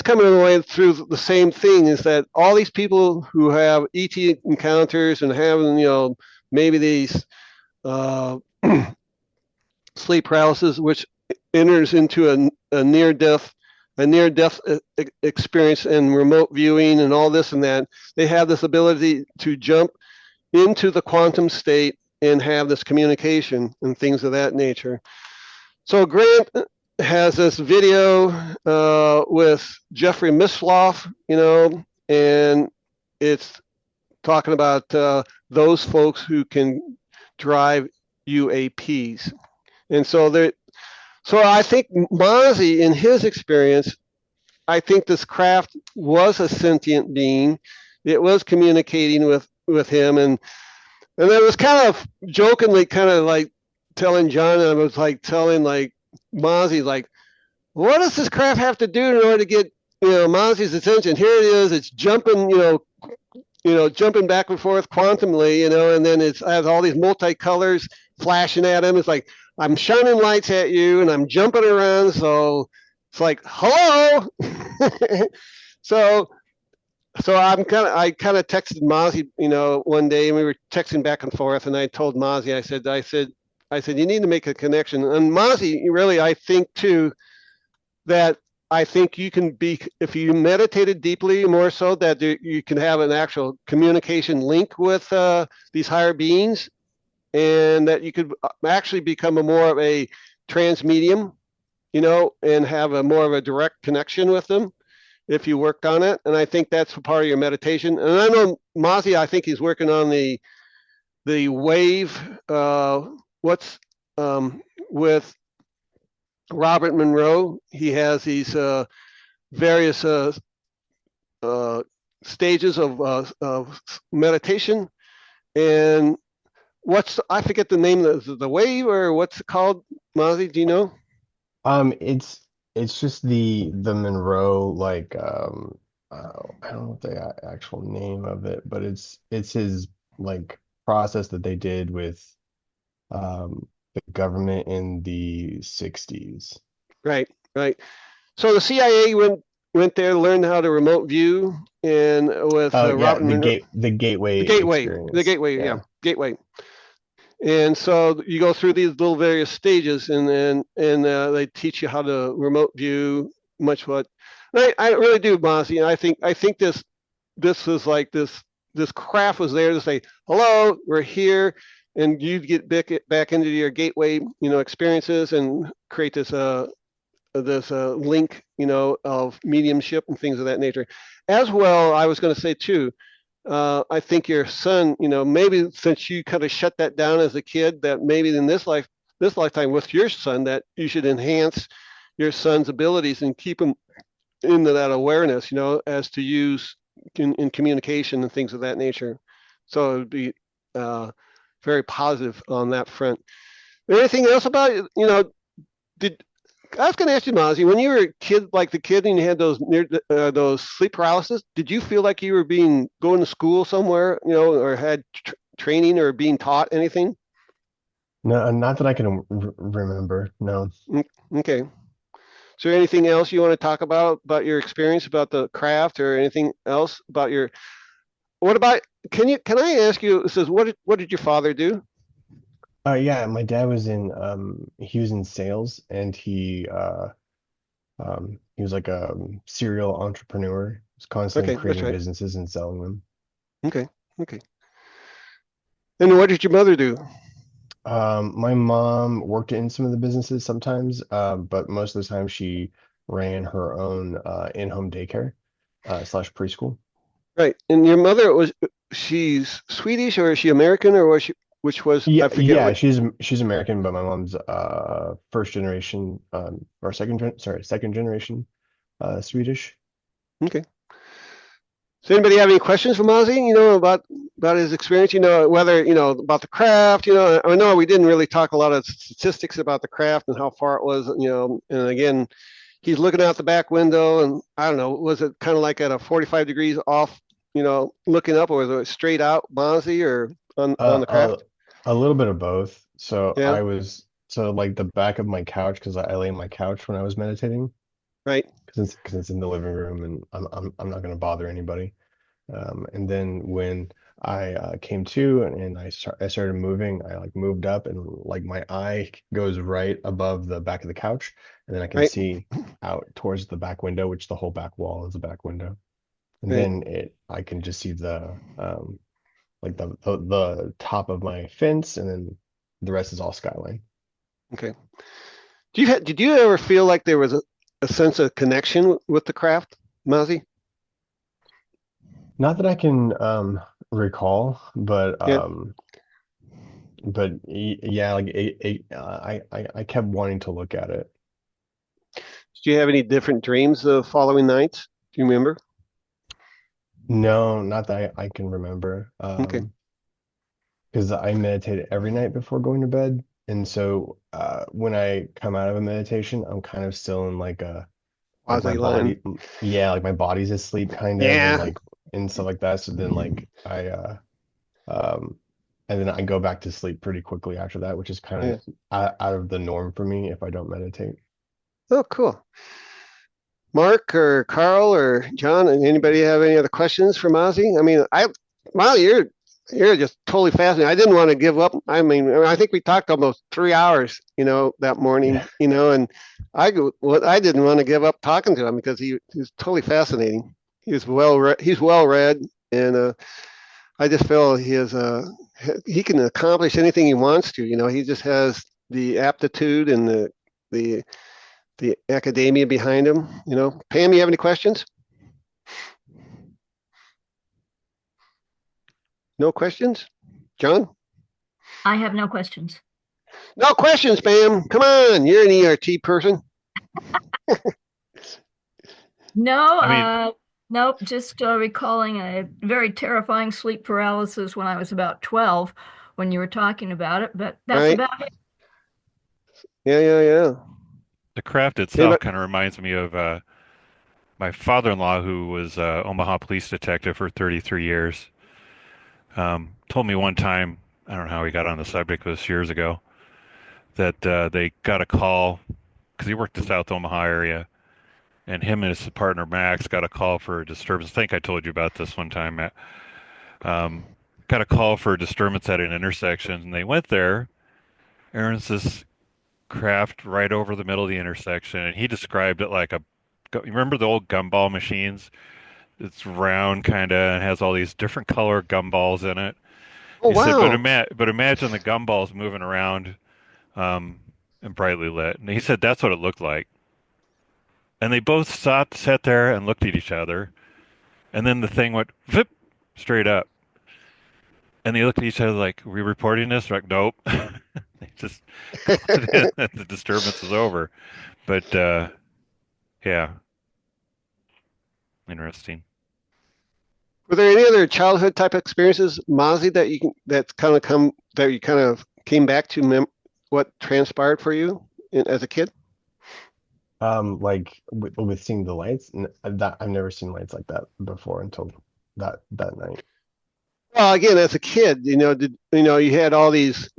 coming away through the same thing, is that all these people who have ET encounters and having, maybe these sleep paralysis, which enters into a near death experience and remote viewing and all this and that. They have this ability to jump into the quantum state and have this communication and things of that nature. So Grant has this video with Jeffrey Misloff, and it's talking about those folks who can drive UAPs. And so I think Mozzie, in his experience, I think this craft was a sentient being. It was communicating with him, and I was kind of jokingly kind of like telling John, and I was like telling like Mozzie, like, what does this craft have to do in order to get Mozzie's attention? Here it is, it's jumping, jumping back and forth quantumly, and then it has all these multicolors flashing at him. It's like, I'm shining lights at you and I'm jumping around. So it's like, hello. So I kind of texted Mozzie, one day, and we were texting back and forth, and I told Mozzie, I said, you need to make a connection. And Mozzie, really, I think too, that I think you can be, if you meditated deeply, more so, that you can have an actual communication link with these higher beings, and that you could actually become more of a trans medium, and have a more of a direct connection with them if you worked on it. And I think that's part of your meditation. And I know Mozzie, I think he's working on the wave, with Robert Monroe. He has these various stages of meditation, and I forget the name of the wave, or what's it called, Mozzie? Do you know? It's just the Monroe, like I don't know the actual name of it, but it's his like process that they did with the government in the 60s. Right. So the CIA went there, learned how to remote view, and with Robert Monroe, the gateway experience. Yeah, gateway. And so you go through these little various stages, and then they teach you how to remote view much what. I really do, Mozzie. And I think this was like this craft was there to say, hello, we're here, and you get back into your gateway, experiences, and create this link, of mediumship and things of that nature. As well, I was going to say too, I think your son, maybe since you kind of shut that down as a kid, that maybe in this lifetime with your son, that you should enhance your son's abilities and keep him into that awareness, as to use in communication and things of that nature. So it would be very positive on that front. Anything else about it? I was going to ask you, Mozzie, when you were a kid, like the kid, and you had those sleep paralysis, did you feel like you were going to school somewhere, or had training or being taught anything? No, not that I can remember. No. Okay. Is there anything else you want to talk about your experience about the craft, or anything else about what about, can I ask you, it says, what did your father do? Yeah, my dad was he was in sales, and he was like a serial entrepreneur. He was constantly creating businesses and selling them. Okay. And what did your mother do? My mom worked in some of the businesses sometimes, but most of the time she ran her own in-home daycare / preschool. Right. And your mother, she's Swedish, or is she American, or was she? Which was, yeah, I forget. She's American, but my mom's first generation or second generation Swedish. Okay. Does anybody have any questions for Mozzie? About his experience. Whether about the craft. I know we didn't really talk a lot of statistics about the craft and how far it was. And again, he's looking out the back window, and I don't know, was it kind of like at a 45 degrees off? looking up, or was it straight out Mozzie or on the craft? A little bit of both. So Yeah, like the back of my couch, because I lay on my couch when I was meditating, right, because it's in the living room, and I'm not gonna bother anybody. And then when I came to, and I started moving, I like moved up, and like my eye goes right above the back of the couch, and then I can right, see out towards the back window, which the whole back wall is a back window. And right. then I can just see the like the top of my fence, and then the rest is all skyline. Okay. Did you ever feel like there was a sense of connection with the craft, Mozzie? Not that I can recall, Yeah. but yeah, like I kept wanting to look at it. Did you have any different dreams the following nights? Do you remember? No, not that I can remember. Okay. Because I meditate every night before going to bed. And so when I come out of a meditation, I'm kind of still in like my Quasi land. body, yeah, like my body's asleep kind of, and Yeah. like and stuff like that. So then like um and then I go back to sleep pretty quickly after that, which is kind Yeah. of out of the norm for me if I don't meditate. Oh, cool. Mark or Carl or John, and anybody have any other questions for Mozzie? I mean, wow, you're just totally fascinating. I didn't want to give up. I mean, I think we talked almost 3 hours, that morning, Yeah. and I didn't want to give up talking to him because he's totally fascinating. He's well read, and I just feel he can accomplish anything he wants to. He just has the aptitude and the the academia behind him. Pam, you have any questions? No questions? John? I have no questions. No questions, Pam. Come on, you're an ERT person. No, I mean, nope, just recalling a very terrifying sleep paralysis when I was about 12 when you were talking about it, but that's Right? about it. Yeah, yeah, yeah. the craft itself Anybody? kind of reminds me of my father-in-law, who was Omaha police detective for 33 years. Told me one time, I don't know how he got on the subject, this years ago, that they got a call because he worked the South Omaha area, and him and his partner Max got a call for a disturbance. I think I told you about this one time, Matt. Um, got a call for a disturbance at an intersection, and they went there. Aaron's this craft right over the middle of the intersection, and he described it like you remember the old gumball machines? It's round kind of and has all these different color gumballs in it. Oh, He said, wow. but imagine the gumballs moving around um, and brightly lit. And he said that's what it looked like. And they both sat there and looked at each other, and then the thing went flip straight up. And they looked at each other like, "Are we reporting this?" Like, nope. They just called it in that the disturbance was over. But yeah, interesting. Were there any other childhood type experiences, Mozzie, that you kind of came back to what transpired for you as a kid? Like with seeing the lights, that I've never seen lights like that before until that night. Well, again, as a kid, you had all these,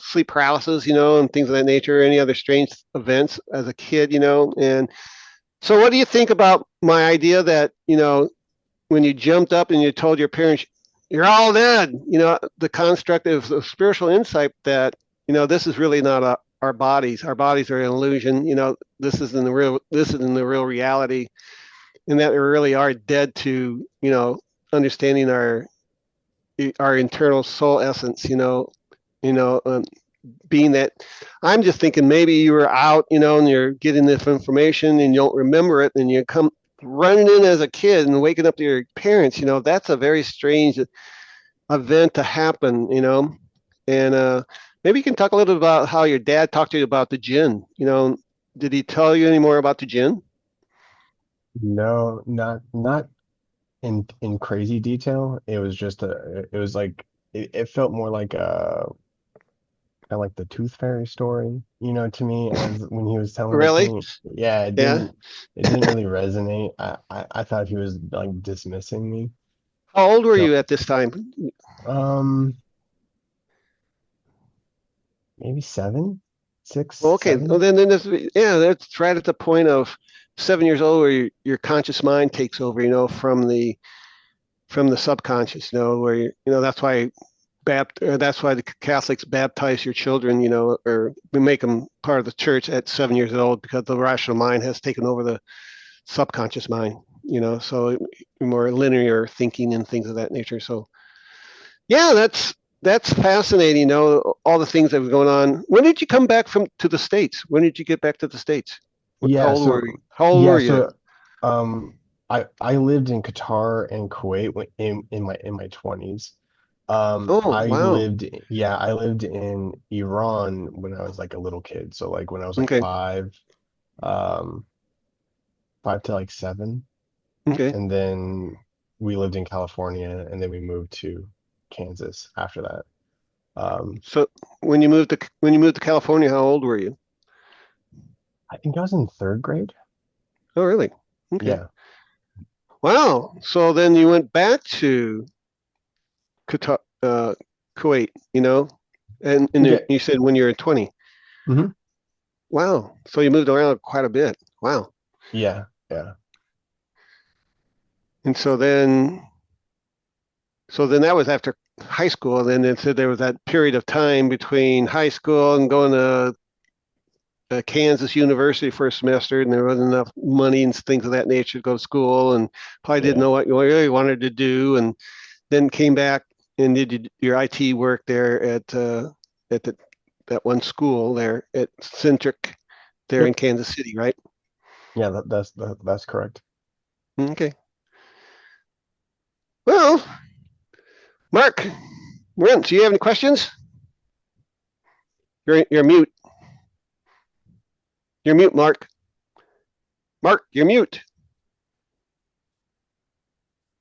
sleep paralysis, and things of that nature, any other strange events as a kid, and so what do you think about my idea that, when you jumped up and you told your parents, you're all dead, the construct of the spiritual insight that, this is really not our bodies. Our bodies are an illusion. This isn't the real reality, and that we really are dead to, understanding our internal soul essence, you know, um, being that I'm just thinking maybe you were out, and you're getting this information and you don't remember it, and you come running in as a kid and waking up to your parents, that's a very strange event to happen, and maybe you can talk a little bit about how your dad talked to you about the jinn. Did he tell you any more about the jinn? No, not in crazy detail. It was just it was like it felt more like a kind of like the Tooth Fairy story, to me as when he was telling it to Really? me. Yeah, Yeah. it didn't really resonate. I thought he was like dismissing me. How old were So, you at this time? um, maybe 7, 6, Well, okay, well 7. then this, yeah, that's right at the point of 7 years old where your conscious mind takes over, from the subconscious, where that's why that's why the Catholics baptize your children, or we make them part of the church at 7 years old because the rational mind has taken over the subconscious mind, so more linear thinking and things of that nature. So yeah, that's fascinating, all the things that were going on. When did you come back to the States? When did you get back to the States? How Yeah, old were so you? How old yeah, were you? so um I lived in Qatar and Kuwait in my 20s. Oh, wow. I lived in Iran when I was like a little kid. So like when I was like Okay. 5, um 5 to like 7, Okay. and then we lived in California, and then we moved to Kansas after that. Um So when you moved to California, how old were you? I think I was in 3rd grade. Oh, really? Okay. Yeah. Wow. So then you went back to Qatar, Kuwait, and Yeah. you said when you were 20. Hmm. Wow. So you moved around quite a bit. Wow. Yeah. Yeah. And so then that was after high school. And then it said there was that period of time between high school and going to Kansas University for a semester, and there wasn't enough money and things of that nature to go to school, and probably didn't Yeah. know what you really wanted to do, and then came back and did your IT work there at that one school there at Centric there in Yep. Kansas City, right? Yeah, that's correct. Okay. Well, Mark, Rent, do you have any questions? You're mute. You're mute, Mark. Mark, you're mute.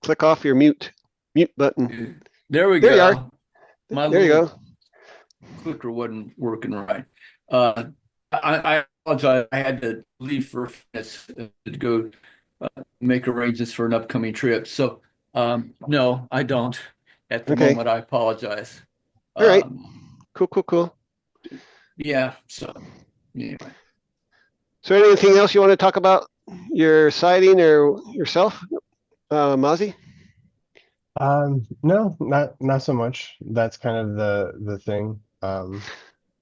Click off your mute button. There we There you are. go. My There you little go. clicker wasn't working right. Uh, I apologize. I had to leave for a few minutes to go make arrangements for an upcoming trip. So, no, I don't at the Okay. moment. I apologize. All right. Um, Cool. yeah. So, anyway. So anything else you want to talk about your sighting or yourself, Mozzie? No, not so much. That's kind of the thing.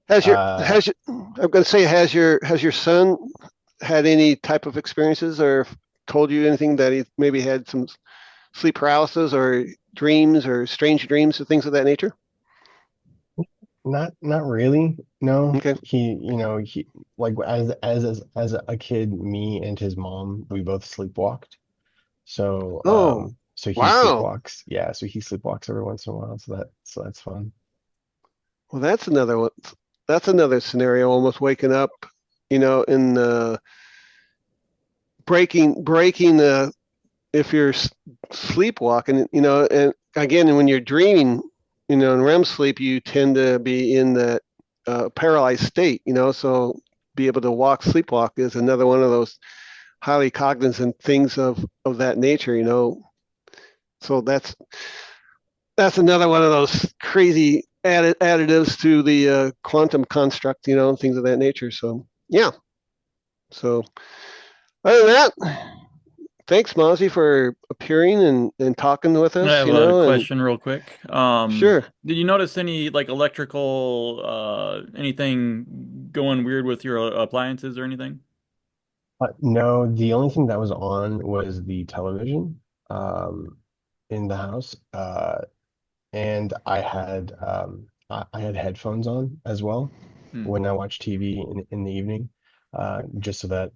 Has your Uh, has your I'm going to say has your son had any type of experiences or told you anything that he maybe had some sleep paralysis or dreams or strange dreams or things of that nature? not really. No, Okay. he like as a kid, me and his mom, we both sleepwalked. So Oh, so he wow. sleepwalks. Yeah, so he sleepwalks every once in a while. So that's fun. Well, that's another one. That's another scenario. Almost waking up, in breaking the if you're sleepwalking, and again, when you're dreaming, in REM sleep, you tend to be in that paralyzed state, so be able to sleepwalk is another one of those highly cognizant things of that nature, So that's another one of those crazy additives to the quantum construct, and things of that nature. So yeah. So other than that, thanks, Mozzie, for appearing and talking with I us, have a and question real quick. sure. Did you notice any like electrical anything going weird with your appliances or anything? No, the only thing that was on was the television um, in the house, and I had headphones on as well Hmm. when I watch TV in the evening, just so that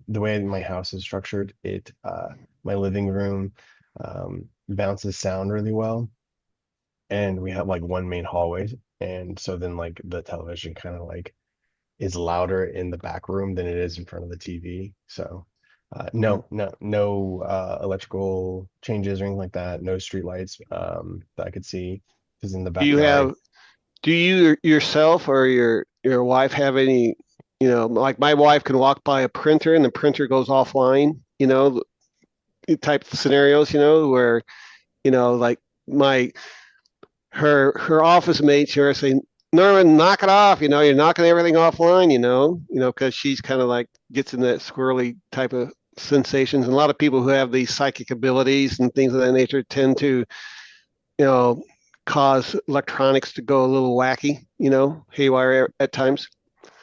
the way my house is structured, my living room bounces sound really well, and we have like one main hallway, and so then like the television kind of like is louder in the back room than it is in front of the TV. So Mhm. no electrical changes or anything like that. No street lights that I could see. Because in the Do you backyard, have do you yourself or your wife have any, like my wife can walk by a printer and the printer goes offline, type of scenarios, where like my her office mates here are saying, Norman, knock it off. You're knocking everything offline. Because she's kind of like gets in that squirrely type of sensations. And a lot of people who have these psychic abilities and things of that nature tend to, you know, cause electronics to go a little wacky. Haywire at times.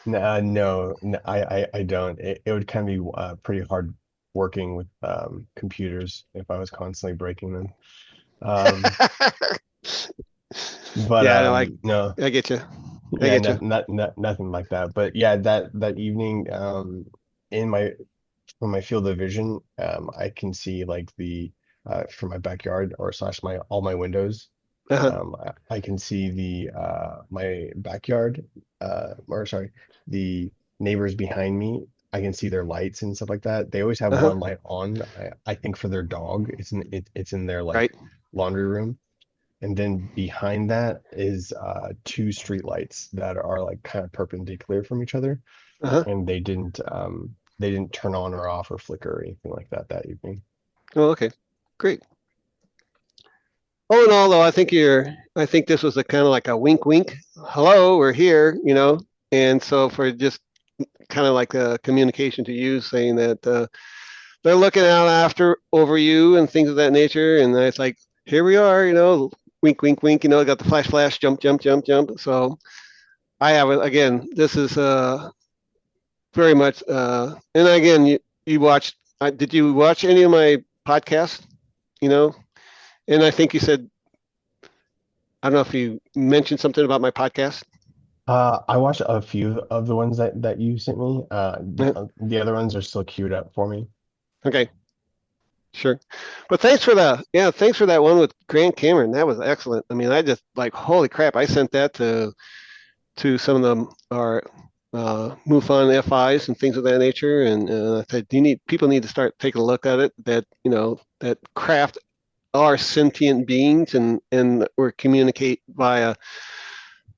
No, I don't. It would kind of be pretty hard working with computers if I was constantly breaking them. Um, but Yeah, no, I no, I get you. I yeah, get you. nothing like that. But yeah, that evening, in my from my field of vision, I can see like the from my backyard or slash my all my windows. Uh-huh. I can see the my backyard, or sorry, the neighbors behind me. I can see their lights and stuff like that. They always have Uh-huh. one light on. I think for their dog. It's in their like Right. laundry room. And then behind that is two street lights that are like kind of perpendicular from each other. Uh-huh. And they didn't turn on or off or flicker or anything like that evening. Oh, okay. Great. All in all, though, I think this was a kind of like a wink, wink. Hello, we're here. And so for just kind of like a communication to you, saying that they're looking out after over you and things of that nature. And it's like, here we are. Wink, wink, wink. Got the flash, flash, jump, jump, jump, jump. So I have it again. This is very much. And again, you watched. Did you watch any of my podcasts? You know, and I think you said, I don't know if you mentioned something about my podcast. I watched a few of the ones that you sent me. Yeah. The other ones are still queued up for me. Okay, sure. But thanks for that one with Grant Cameron. That was excellent. I mean, I just like, holy crap! I sent that to some of them our MUFON FIs and things of that nature, and I said, people need to start taking a look at it. That that craft are sentient beings, and we communicate via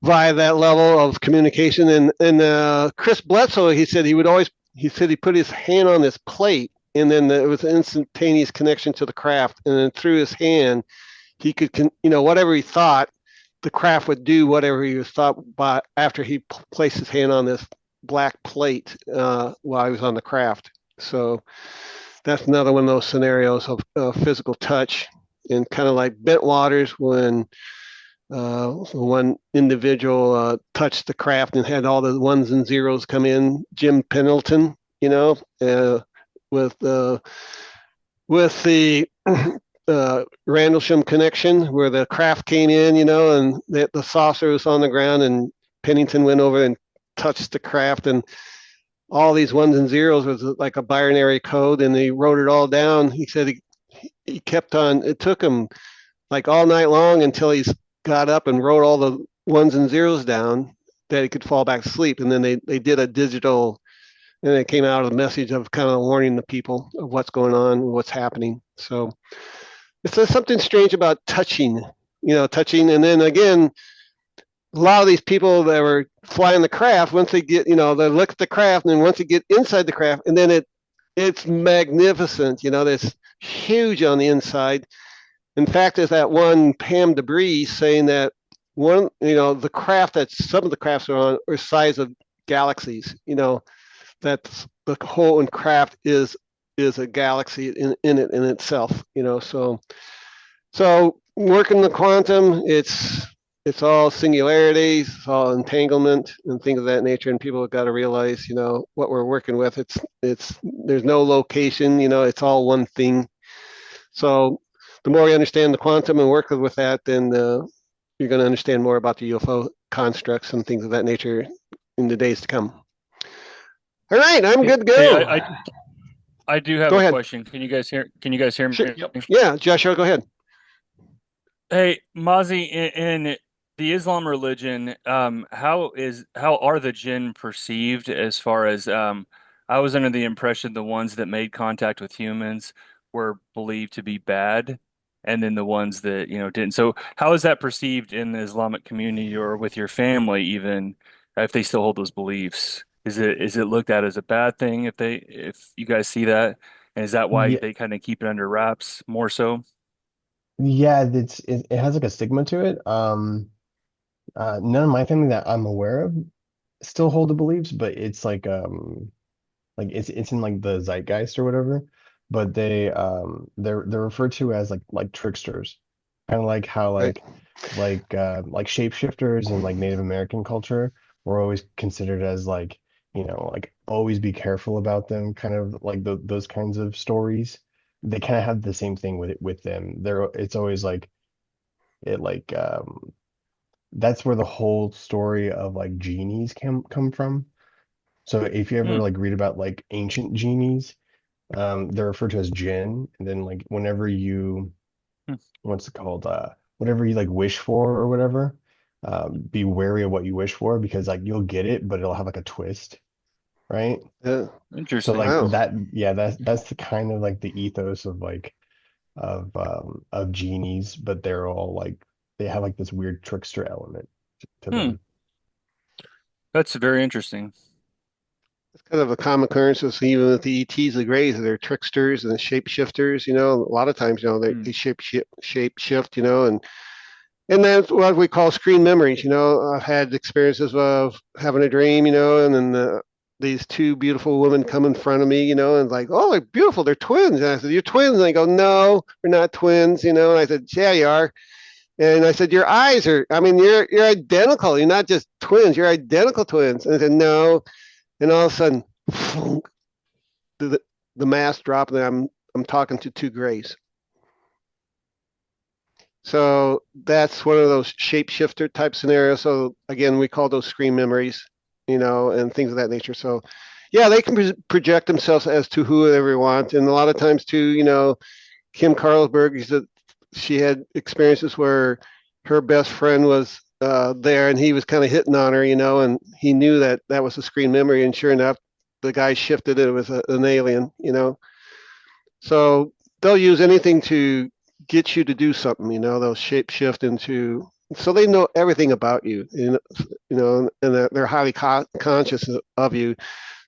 that level of communication. And Chris Bledsoe, he said he put his hand on this plate, and then there was an instantaneous connection to the craft, and then through his hand he could whatever he thought the craft would do, whatever he was thought by after he placed his hand on this black plate while he was on the craft. So that's another one of those scenarios of physical touch, and kind of like Bentwaters when one individual touched the craft and had all the ones and zeros come in. Jim Pendleton, with with the Randlesham connection, where the craft came in, and the saucer was on the ground, and Pennington went over and touched the craft, and all these ones and zeros was like a binary code, and he wrote it all down. He said he kept on. It took him like all night long until he got up and wrote all the ones and zeros down that he could fall back to sleep. And then they did a digital, and it came out of a message of kind of warning the people of what's going on, what's happening. So it's something strange about touching. And then again, a lot of these people that were flying the craft, once they get, they look at the craft, and then once they get inside the craft, and then it's magnificent. It's huge on the inside. In fact, there's that one Pam Debris saying that the craft that some of the crafts are on are size of galaxies. That the whole craft is a galaxy in it in itself. So working the quantum, it's all singularities, it's all entanglement and things of that nature. And people have got to realize, what we're working with. It's there's no location. It's all one thing. So the more you understand the quantum and work with that, then you're going to understand more about the UFO constructs and things of that nature in the days to come. All right, I'm good to go. Hey, I do have Go a ahead. question. Can you guys hear me? Sure. Yep. Yeah, Joshua, go ahead. Hey, Mazi, in the Islam religion, how are the jinn perceived as far as I was under the impression the ones that made contact with humans were believed to be bad, and then the ones that, didn't. So how is that perceived in the Islamic community or with your family, even if they still hold those beliefs? Is it looked at as a bad thing if you guys see that? And is that why Yeah, they kind of keep it under wraps more so? Yeah, it has like a stigma to it. None of my family that I'm aware of still hold the beliefs, but it's like it's in like the zeitgeist or whatever. But they're referred to as like tricksters, kind of like how Right. like shapeshifters in like Native American culture were always considered as like, like always be careful about them, kind of like those kinds of stories. They kind of have the same thing with them. It's always like it like that's where the whole story of like genies come from. So if you ever Hmm. like read about like ancient genies, they're referred to as jinn, and then like whenever you Hmm. what's it called? Whatever you like wish for or whatever, be wary of what you wish for because like you'll get it, but it'll have like a twist, right? Yeah. So Interesting. like Wow. that, yeah, that's the kind of like the ethos of like of genies, but they're all like they have like this weird trickster element to Hmm. them. That's very interesting. It's kind of a common occurrence with even with the ETs, the Greys, they're tricksters and shapeshifters. A lot of times, Hmm. they shape shift. And that's what we call screen memories. I've had experiences of having a dream, and then these two beautiful women come in front of me, and like, oh, they're beautiful, they're twins. And I said, you're twins. And they go, no, we're not twins. And I said, yeah, you are. And I said, your eyes are, I mean, you're identical. You're not just twins, you're identical twins. And I said, no. And all of a sudden, the, the mask dropped, and I'm talking to two grays. So that's one of those shapeshifter type scenarios. So again, we call those screen memories, and things of that nature. So yeah, they can project themselves as to whoever they want. And a lot of times too, Kim Carlsberg, she had experiences where her best friend was there and he was kind of hitting on her, and he knew that that was a screen memory. And sure enough, the guy shifted it. It was an alien. So they'll use anything to get you to do something. They'll shape shift into. So they know everything about you. And they're highly conscious of you.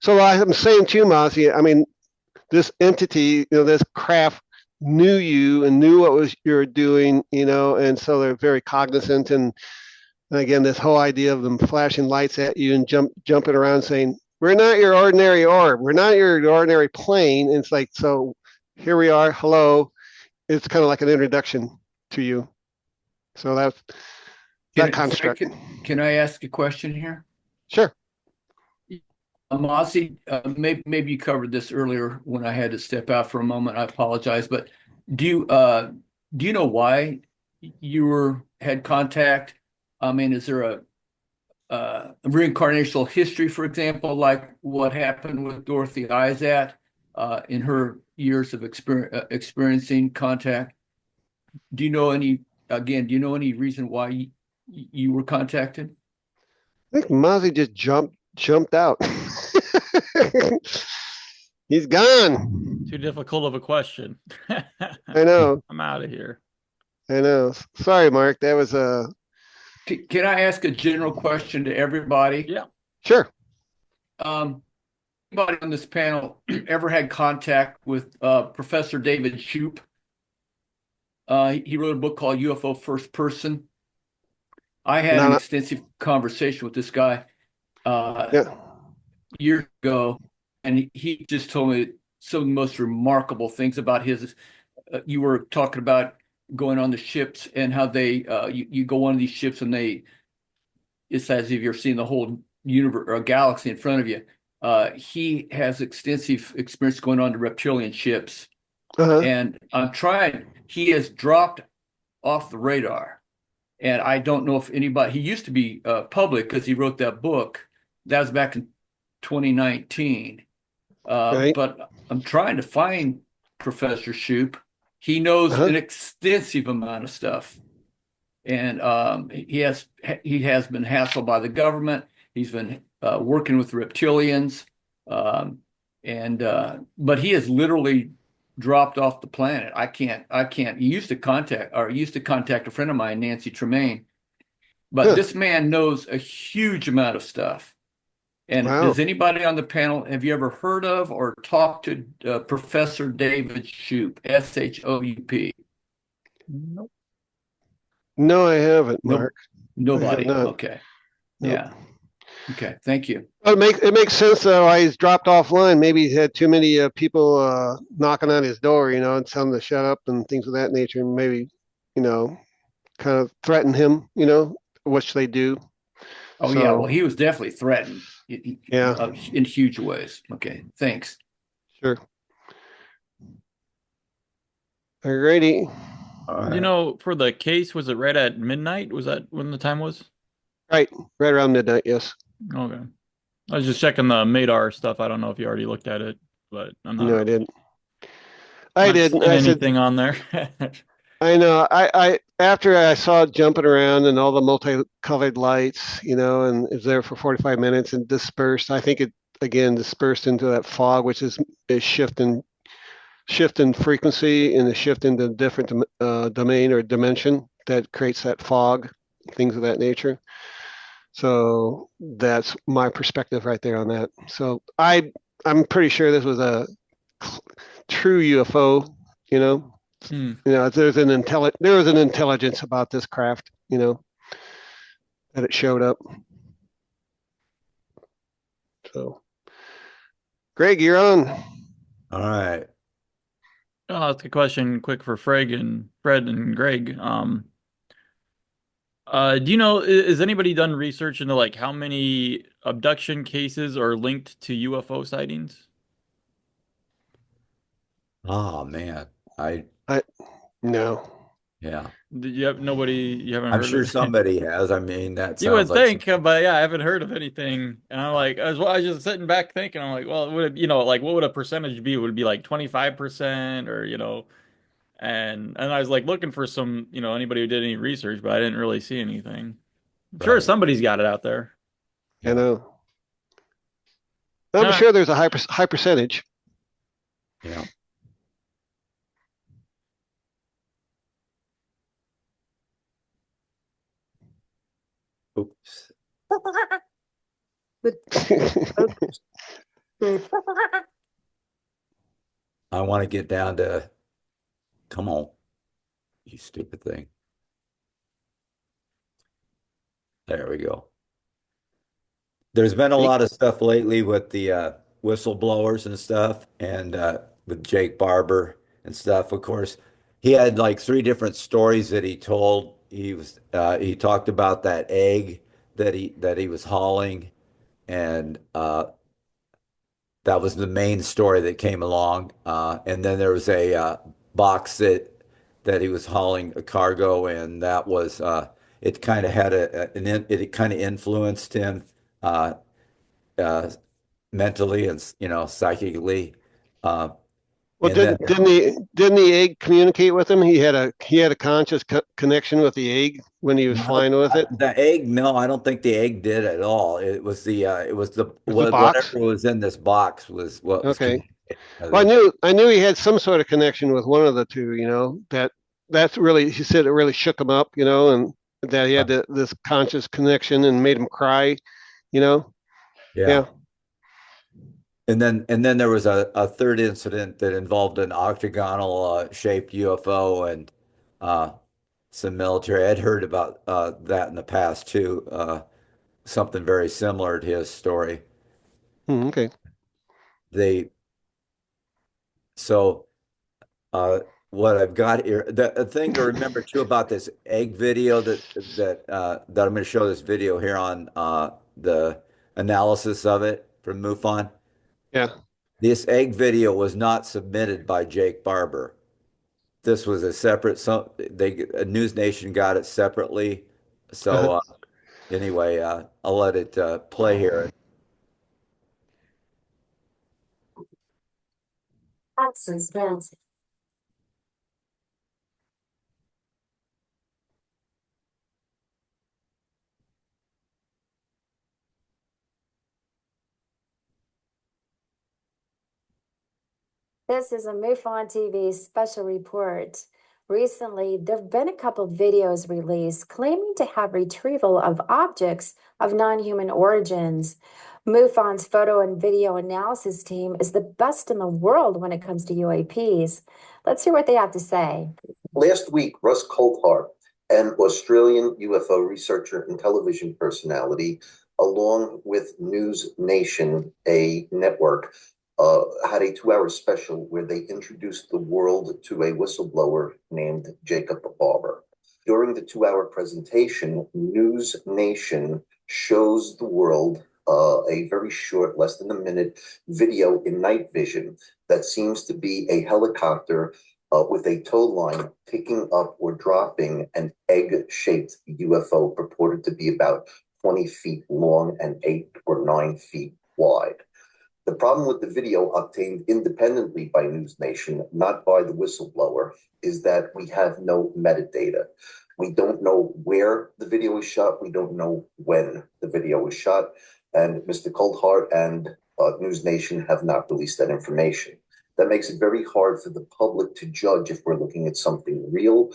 So I'm saying too, Mossy. I mean, this entity, this craft knew you and knew what was you're doing. And so they're very cognizant. And again, this whole idea of them flashing lights at you and jumping around saying, "We're not your ordinary orb. We're not your ordinary plane." And it's like, so here we are. Hello. It's kind of like an introduction to you. So that's that Frank, construct. can I ask a question here? Sure. Mossy, maybe you covered this earlier when I had to step out for a moment. I apologize, but do you uh, do you know why you had contact? I mean, is there a reincarnational history, for example, like what happened with Dorothy Izat in her years of experiencing contact? Do you know any, again, do you know any reason why you were contacted? I think Mozzie just jumped out. He's gone. Too difficult of a question. I know. I'm out of here. I know. Sorry, Mark. That was Can I ask a general question to everybody? Yeah. sure. Um, Anybody on this panel ever had contact with Professor David Shoup? He wrote a book called UFO First Person. I had an Not extensive conversation with this guy yeah. years ago, and he just told me some of the most remarkable things about his. You were talking about going on the ships and how you go on these ships and it's as if you're seeing the whole universe or a galaxy in front of you. He has extensive experience going on to reptilian ships, Uh-huh. and he has dropped off the radar. And I don't know if anybody, he used to be public because he wrote that book. That was back in 2019. Right. But I'm trying to find Professor Shoup. He knows Uh-huh. an extensive amount of stuff. And he has been hassled by the government. He's been working with reptilians, um, but he has literally dropped off the planet. I can't. He used to contact a friend of mine, Nancy Tremaine. But Huh. this man knows a huge amount of stuff. And Wow. does anybody on the panel have you ever heard of or talked to Professor David Shoup, Shoup? Nope. No, I haven't, Nope. Mark. I have Nobody. not. Okay. Nope. Yeah. Okay. Thank you. It makes sense though why he's dropped offline. Maybe he had too many people knocking on his door, and telling him to shut up and things of that nature, and maybe, you know, kind of threaten him, which they do. Oh yeah. Well, So he was definitely threatened yeah, in huge ways. Okay. Thanks. sure. Alrighty. All You right. know, for the case, was it right at midnight? Was that when the time was? Right, right around midnight. Yes. Okay. I was just checking the Madar stuff. I don't know if you already looked at it, but I'm No, I not didn't. I not didn't. seeing I said, anything on there. I know. I after I saw it jumping around and all the multicolored lights, and it was there for 45 minutes and dispersed. I think it again dispersed into that fog, which is shifting frequency and a shift into different domain or dimension that creates that fog, things of that nature. So that's my perspective right there on that. So I'm pretty sure this was a true UFO. You know, Hmm. there was an intelligence about this craft. That it showed up. So Greg, you're on. All right. I'll ask a question quick for Fred and Greg. Do you know, has anybody done research into like how many abduction cases are linked to UFO sightings? Oh man. I I no. yeah. Did you have nobody, you haven't I'm heard sure of it? somebody has. I mean, that You sounds would like think, something. but yeah, I haven't heard of anything. And I'm like, I was just sitting back thinking, I'm like, well, would it, like what would a percentage be? Would it be like 25% or, and I was like looking for some, anybody who did any research, but I didn't really see anything. I'm sure Right. somebody's got it out there. I Yeah. know. I'm All right. sure there's a high percentage. Yeah. Oops. I want to get down to, come on, you stupid thing. There we go. There's been a Jake? lot of stuff lately with the whistleblowers and stuff, and with Jake Barber and stuff. Of course, he had like three different stories that he told. He talked about that egg that he was hauling, and that was the main story that came along. And then there was a box that he was hauling a cargo, and that was it kind of had it kind of influenced him uh, uh, mentally and psychically. Uh, Well, and then didn't the egg communicate with him? He had a conscious connection with the egg when he was no, flying with it. the egg, no, I don't think the egg did at all. It was the It was the whatever box. was in this box was what was Okay. communicating Well, with him. I knew he had some sort of connection with one of the two. That's really he said it really shook him up. And that he had this conscious connection and made him cry. You know. Yeah. Yeah. And then there was a third incident that involved an octagonal shaped UFO and uh, some military. I'd heard about that in the past too. Something very similar to his story. Okay. They so uh, what I've got here, the thing to remember too about this egg video that I'm going to show this video here on the analysis of it from MUFON. Yeah. This egg video was not submitted by Jake Barber. This was a separate, News Nation got it separately. Uh-huh. So anyway, I'll let it play here. This is a MUFON TV special report. Recently, there have been a couple videos released claiming to have retrieval of objects of non-human origins. MUFON's photo and video analysis team is the best in the world when it comes to UAPs. Let's hear what they have to say. Last week, Russ Coulthart, an Australian UFO researcher and television personality, along with News Nation, a network, had a 2 hour special where they introduced the world to a whistleblower named Jacob Barber. During the 2 hour presentation, News Nation shows the world a very short, less than a minute video in night vision that seems to be a helicopter with a tow line picking up or dropping an egg-shaped UFO purported to be about 20 feet long and 8 or 9 feet wide. The problem with the video obtained independently by News Nation, not by the whistleblower, is that we have no metadata. We don't know where the video was shot. We don't know when the video was shot. And Mr. Coulthart and News Nation have not released that information. That makes it very hard for the public to judge if we're looking at something real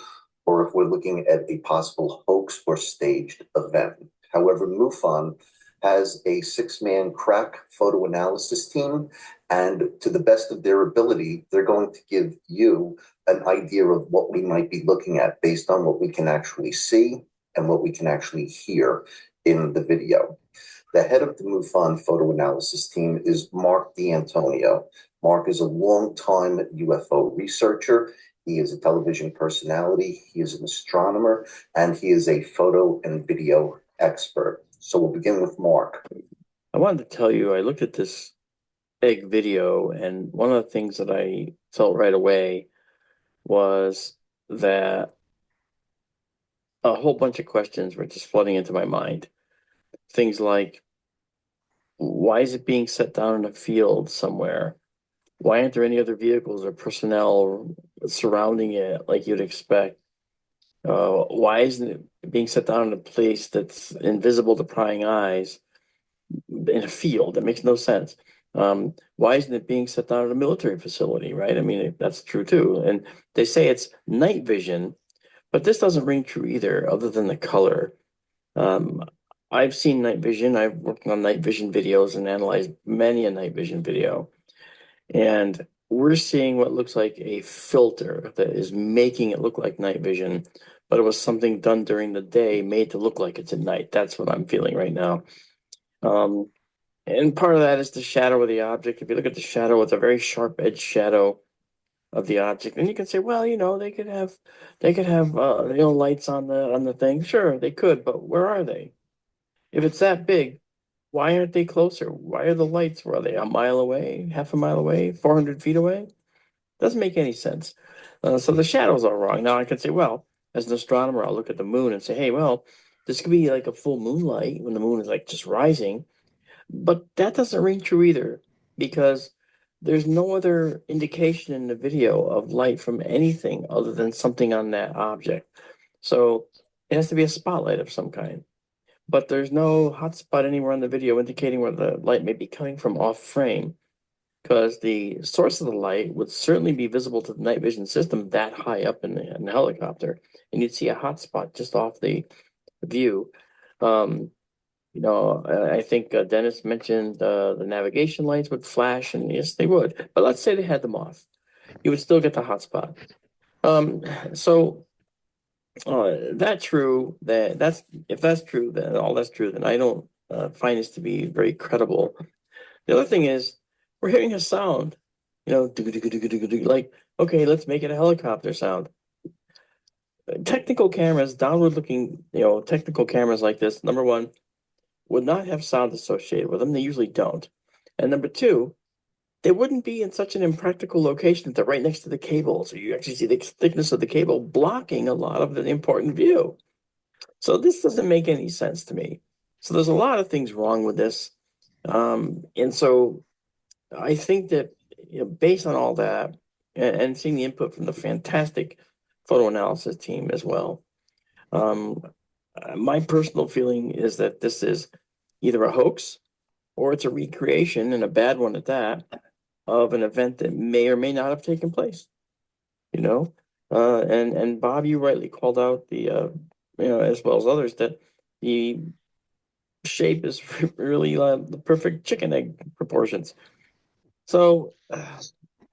or if we're looking at a possible hoax or staged event. However, MUFON has a 6-man crack photo analysis team, and to the best of their ability, they're going to give you an idea of what we might be looking at based on what we can actually see and what we can actually hear in the video. The head of the MUFON photo analysis team is Mark D'Antonio. Mark is a longtime UFO researcher. He is a television personality. He is an astronomer, and he is a photo and video expert. So we'll begin with Mark. I wanted to tell you, I looked at this egg video, and one of the things that I felt right away was that a whole bunch of questions were just flooding into my mind. Things like, why is it being set down in a field somewhere? Why aren't there any other vehicles or personnel surrounding it like you'd expect? Why isn't it being set down in a place that's invisible to prying eyes in a field? That makes no sense. Why isn't it being set down at a military facility, right? I mean, that's true too. And they say it's night vision, but this doesn't ring true either, other than the color. I've seen night vision. I've worked on night vision videos and analyzed many a night vision video. And we're seeing what looks like a filter that is making it look like night vision, but it was something done during the day made to look like it's at night. That's what I'm feeling right now. And part of that is the shadow of the object. If you look at the shadow, it's a very sharp edge shadow of the object. And you can say, well, they could have lights on the thing. Sure, they could, but where are they? If it's that big, why aren't they closer? Why are the lights? Were they a mile away, half a mile away, 400 feet away? Doesn't make any sense. So the shadows are wrong. Now I can say, well, as an astronomer, I'll look at the moon and say, hey, well, this could be like a full moonlight when the moon is like just rising. But that doesn't ring true either, because there's no other indication in the video of light from anything other than something on that object. So it has to be a spotlight of some kind. But there's no hotspot anywhere on the video indicating where the light may be coming from off frame, because the source of the light would certainly be visible to the night vision system that high up in the helicopter, and you'd see a hotspot just off the view. I think Dennis mentioned the navigation lights would flash, and yes, they would. But let's say they had them off, you would still get the hotspot. So that's true. If that's true, then all that's true, then I don't find this to be very credible. The other thing is, we're hearing a sound, like, okay, let's make it a helicopter sound. Technical cameras, downward-looking, technical cameras like this, number one, would not have sound associated with them. They usually don't. And number two, they wouldn't be in such an impractical location that they're right next to the cable. So you actually see the thickness of the cable blocking a lot of the important view. So this doesn't make any sense to me. So there's a lot of things wrong with this. And so I think that based on all that and seeing the input from the fantastic photo analysis team as well, my personal feeling is that this is either a hoax or it's a recreation, and a bad one at that, of an event that may or may not have taken place. And Bob, you rightly called out the as well as others, that the shape is really the perfect chicken egg proportions. So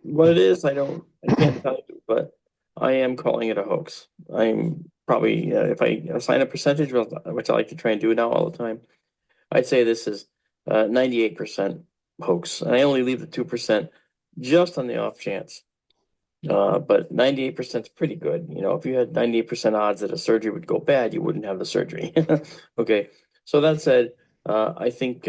what it is, I can't tell you, but I am calling it a hoax. I'm probably, if I assign a percentage, which I like to try and do now all the time, I'd say this is 98% hoax. And I only leave the 2% just on the off chance. But 98% is pretty good. You know, if you had 98% odds that a surgery would go bad, you wouldn't have the surgery. Okay. So that said, I think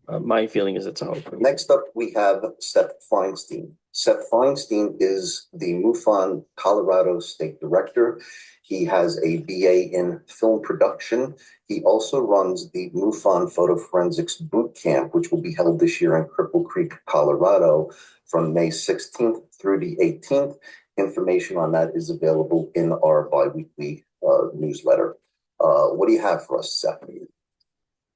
my feeling is it's a hoax. Next up, we have Seth Feinstein. Seth Feinstein is the MUFON Colorado State Director. He has a BA in film production. He also runs the MUFON Photo Forensics Boot Camp, which will be held this year in Cripple Creek, Colorado, from May 16th through the 18th. Information on that is available in our biweekly newsletter. What do you have for us, Seth?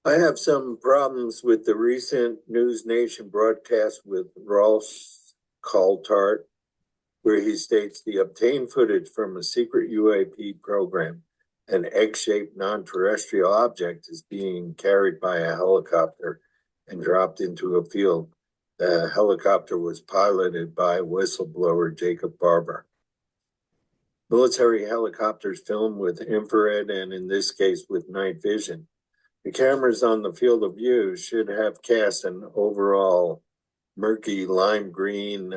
I have some problems with the recent News Nation broadcast with Ross Coulthart, where he states the obtained footage from a secret UAP program, an egg-shaped non-terrestrial object is being carried by a helicopter and dropped into a field. The helicopter was piloted by whistleblower Jacob Barber. Military helicopters film with infrared and, in this case, with night vision. The cameras on the field of view should have cast an overall murky lime green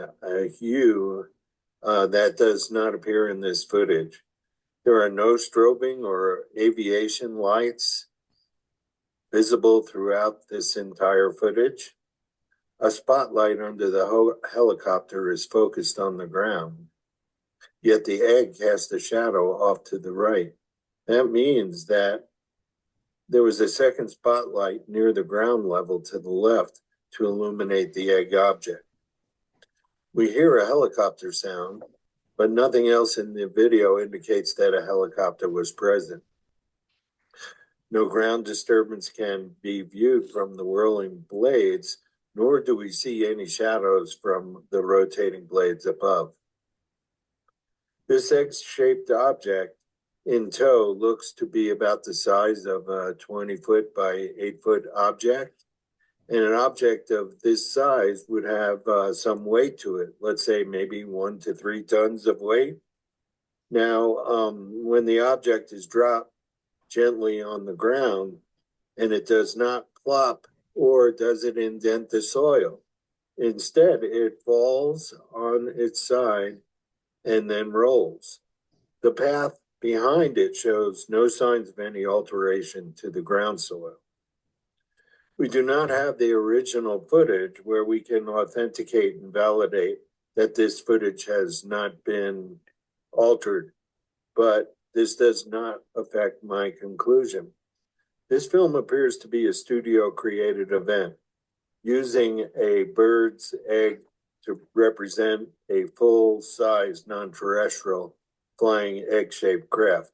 hue that does not appear in this footage. There are no strobing or aviation lights visible throughout this entire footage. A spotlight under the helicopter is focused on the ground, yet the egg casts a shadow off to the right. That means that there was a second spotlight near the ground level to the left to illuminate the egg object. We hear a helicopter sound, but nothing else in the video indicates that a helicopter was present. No ground disturbance can be viewed from the whirling blades, nor do we see any shadows from the rotating blades above. This egg-shaped object in tow looks to be about the size of a 20-foot by 8-foot object. And an object of this size would have some weight to it, let's say maybe 1 to 3 tons of weight. Now, when the object is dropped gently on the ground and it does not plop or does it indent the soil, instead it falls on its side and then rolls. The path behind it shows no signs of any alteration to the ground soil. We do not have the original footage where we can authenticate and validate that this footage has not been altered, but this does not affect my conclusion. This film appears to be a studio-created event, using a bird's egg to represent a full-size non-terrestrial flying egg-shaped craft.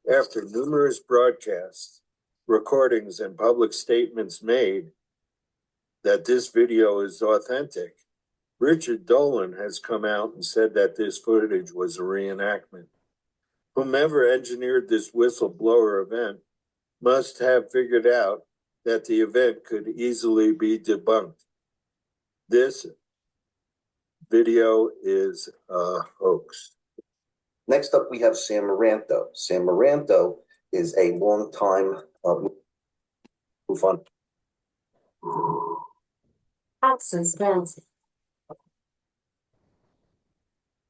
After numerous broadcasts, recordings, and public statements made that this video is authentic, Richard Dolan has come out and said that this footage was a reenactment. Whomever engineered this whistleblower event must have figured out that the event could easily be debunked. This video is a hoax. Next up, we have Sam Maranto. Sam Maranto is a longtime MUFON.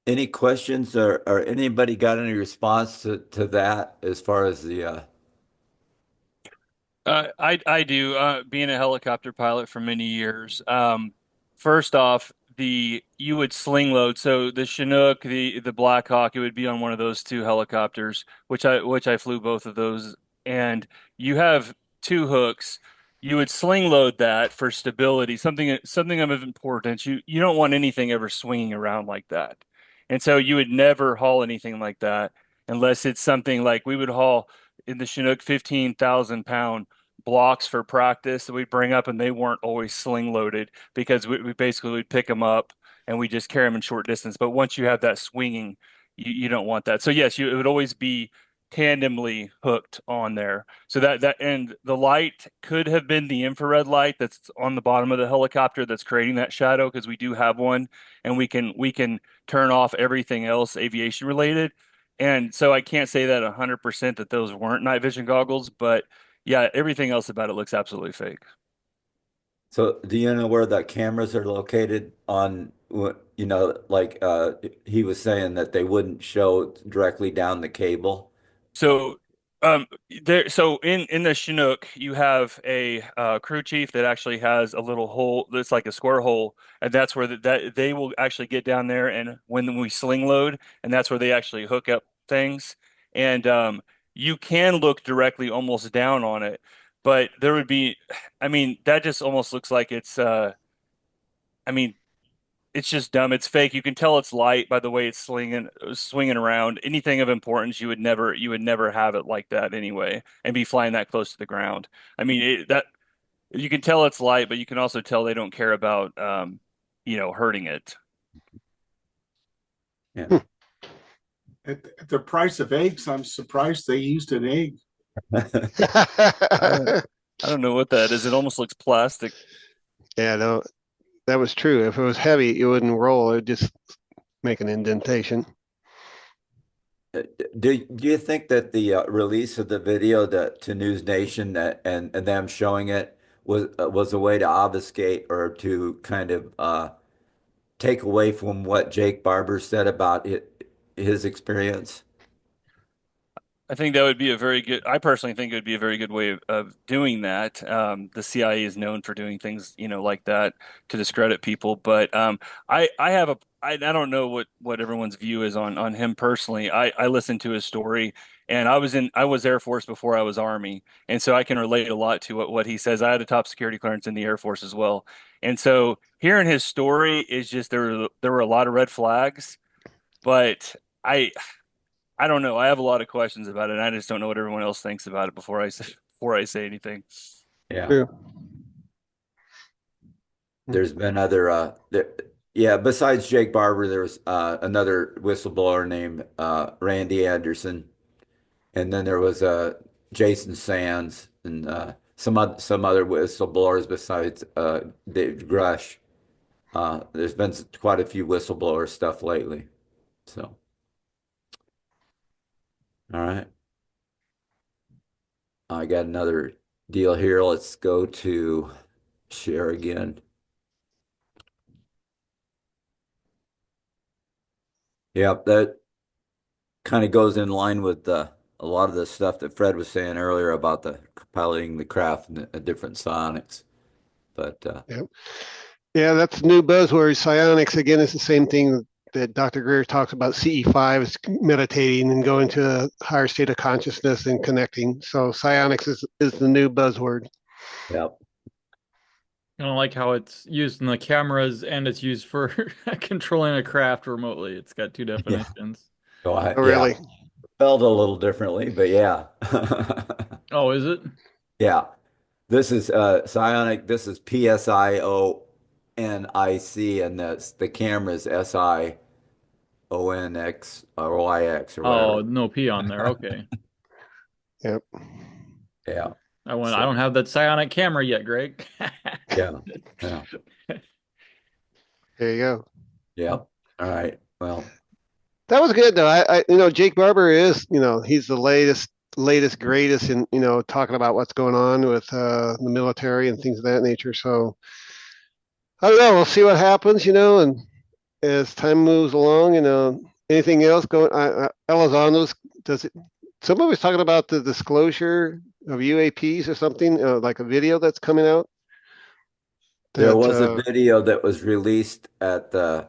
Any questions or anybody got any response to that as far as the I do, being a helicopter pilot for many years. First off, the you would sling load. So the Chinook, the Black Hawk, it would be on one of those two helicopters, which I flew both of those. And you have two hooks. You would sling load that for stability, something of importance. You don't want anything ever swinging around like that. And so you would never haul anything like that unless it's something like we would haul in the Chinook 15,000 pound blocks for practice that we bring up, and they weren't always sling loaded because we basically would pick them up and we just carry them in short distance. But once you have that swinging, you don't want that. So yes, it would always be tandemly hooked on there. So that and the light could have been the infrared light that's on the bottom of the helicopter that's creating that shadow because we do have one and we can turn off everything else aviation related. And so I can't say that 100% that those weren't night vision goggles, but yeah, everything else about it looks absolutely fake. So do you know where the cameras are located on, like he was saying that they wouldn't show directly down the cable? So so in the Chinook you have a crew chief that actually has a little hole that's like a square hole, and that's where that they will actually get down there and when we sling load, and that's where they actually hook up things. And you can look directly almost down on it, but there would be, I mean, that just almost looks like it's I mean, it's just dumb. It's fake. You can tell it's light by the way it's swinging around. Anything of importance, you would never have it like that anyway, and be flying that close to the ground. I mean, that you can tell it's light, but you can also tell they don't care about, hurting it. Yeah. At the price of eggs, I'm surprised they used an egg. I, I don't know what that is. It almost looks plastic. Yeah, no, that was true. If it was heavy, it wouldn't roll. It would just make an indentation. Do you think that the release of the video to News Nation and them showing it was a way to obfuscate or to kind of take away from what Jake Barber said about his experience? I think that would be a very good, I personally think it would be a very good way of doing that. The CIA is known for doing things, like that to discredit people. But I have I don't know what everyone's view is on him personally. I listened to his story, and I was Air Force before I was Army. And so I can relate a lot to what he says. I had a top security clearance in the Air Force as well. And so hearing his story is just, there were a lot of red flags, but I don't know. I have a lot of questions about it, and I just don't know what everyone else thinks about it before I say anything. Yeah. True. There's been other yeah, besides Jake Barber, there was another whistleblower named Randy Anderson, and then there was Jason Sands and some other whistleblowers besides Dave Grush. There's been quite a few whistleblower stuff lately. So, all right. I got another deal here. Let's go to share again. Yep, that kind of goes in line with a lot of the stuff that Fred was saying earlier about the piloting the craft and the different psionics. But Yeah. Yeah, that's the new buzzword. Psionics, again, is the same thing that Dr. Greer talks about. CE5 is meditating and going to a higher state of consciousness and connecting. So psionics is the new buzzword. yep, I don't like how it's used in the cameras and it's used for controlling a craft remotely. It's got two yeah. definitions. So Oh, yeah, really? spelled a little differently, but yeah. Oh, is it? Yeah. This is psionic. This is PSIONIC, and the camera is SIONX or YX or Oh, whatever. no P on there. Okay. Yep. Yeah. I don't So have that psionic camera yet, Greg. yeah. Yeah. There you go. Yeah. All right. Well, That was good though. Jake Barber is, he's the latest, greatest in, talking about what's going on with the military and things of that nature. So I don't know. We'll see what happens, and as time moves along, anything else going? Elizondo, does it? Somebody was talking about the disclosure of UAPs or something, like a video that's coming out. there That was a video that was released at the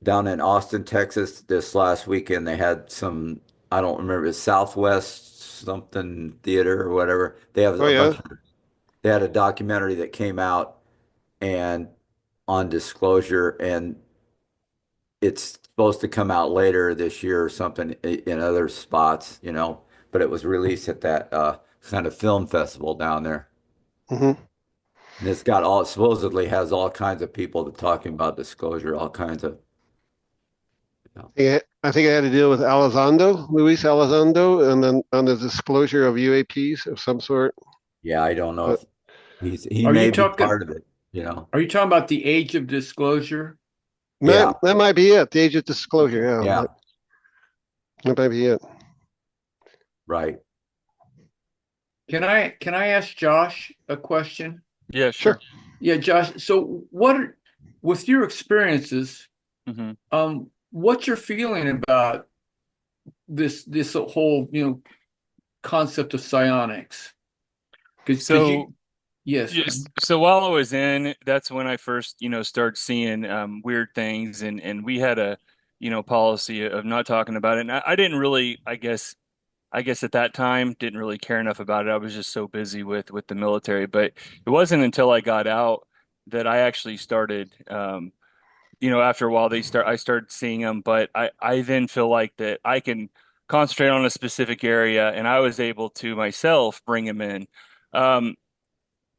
down in Austin, Texas this last weekend. They had some, I don't remember, Southwest something theater or whatever. They have oh a yeah, bunch of, they had a documentary that came out and on disclosure, and it's supposed to come out later this year or something in other spots, but it was released at that kind of film festival down there. hmm And it's got all, supposedly has all kinds of people that talking about disclosure, all kinds of, you know. yeah. I think it had to deal with Luis Elizondo, and then on the disclosure of UAPs of some sort. Yeah, I don't know But if he Are you may be talking? part of it, you know. Are you talking about the age of disclosure? Yeah, that might be it. The age of disclosure. Okay. Yeah, yeah, that might be it. right. Can I ask Josh a question? Yeah, Sure. sure. Yeah, Josh. So with your experiences, Hmm. what's your feeling about this whole, concept of psionics? Because So yes. yes, so while I was in, that's when I first, started seeing weird things, and we had a, policy of not talking about it. And I didn't really, I guess at that time didn't really care enough about it. I was just so busy with the military. But it wasn't until I got out that I actually started, after a while I started seeing them. But I then feel like that I can concentrate on a specific area, and I was able to myself bring them in. Um,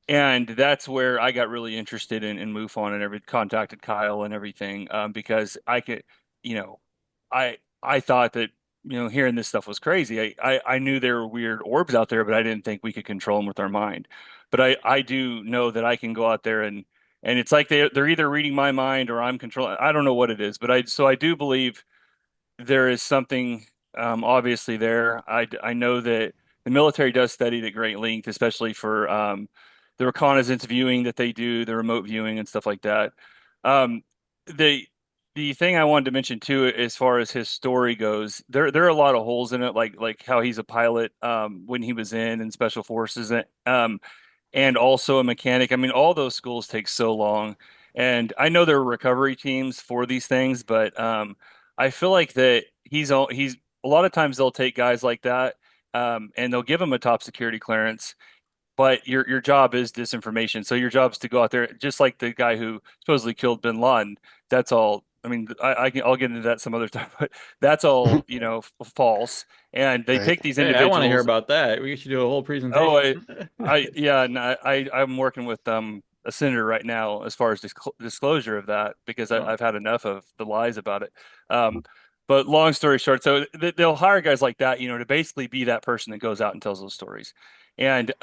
and that's where I got really interested in MUFON and contacted Kyle and everything, because I could, you know, I thought that, hearing this stuff was crazy. I knew there were weird orbs out there, but I didn't think we could control them with our mind. But I do know that I can go out there and it's like they're either reading my mind or I'm controlling. I don't know what it is, but I do believe there is something obviously there. I know that the military does study it at great length, especially for the reconnaissance viewing that they do, the remote viewing and stuff like that. Um, the the thing I wanted to mention too, as far as his story goes, there are a lot of holes in it, like how he's a pilot when he was in special forces, and also a mechanic. I mean, all those schools take so long. And I know there are recovery teams for these things, but I feel like that he's a lot of times they'll take guys like that, and they'll give them a top security clearance, but your job is disinformation. So your job is to go out there, just like the guy who supposedly killed bin Laden. That's all. I mean, I'll get into that some other time, but that's all, false. And they Right. pick these Hey, I want to hear individuals. about that. We should do a whole Oh, presentation. yeah, and I'm working with a senator right now as far as disclosure of that because Oh. I've had enough of the lies about it. But long story short, so they'll hire guys like that, to basically be that person that goes out and tells those stories, and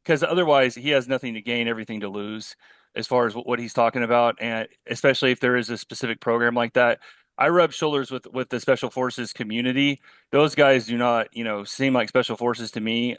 because otherwise he has nothing to gain, everything to lose as far as what he's talking about, and especially if there is a specific program like that. I rub shoulders with the special forces community. Those guys do not, seem like special forces to me.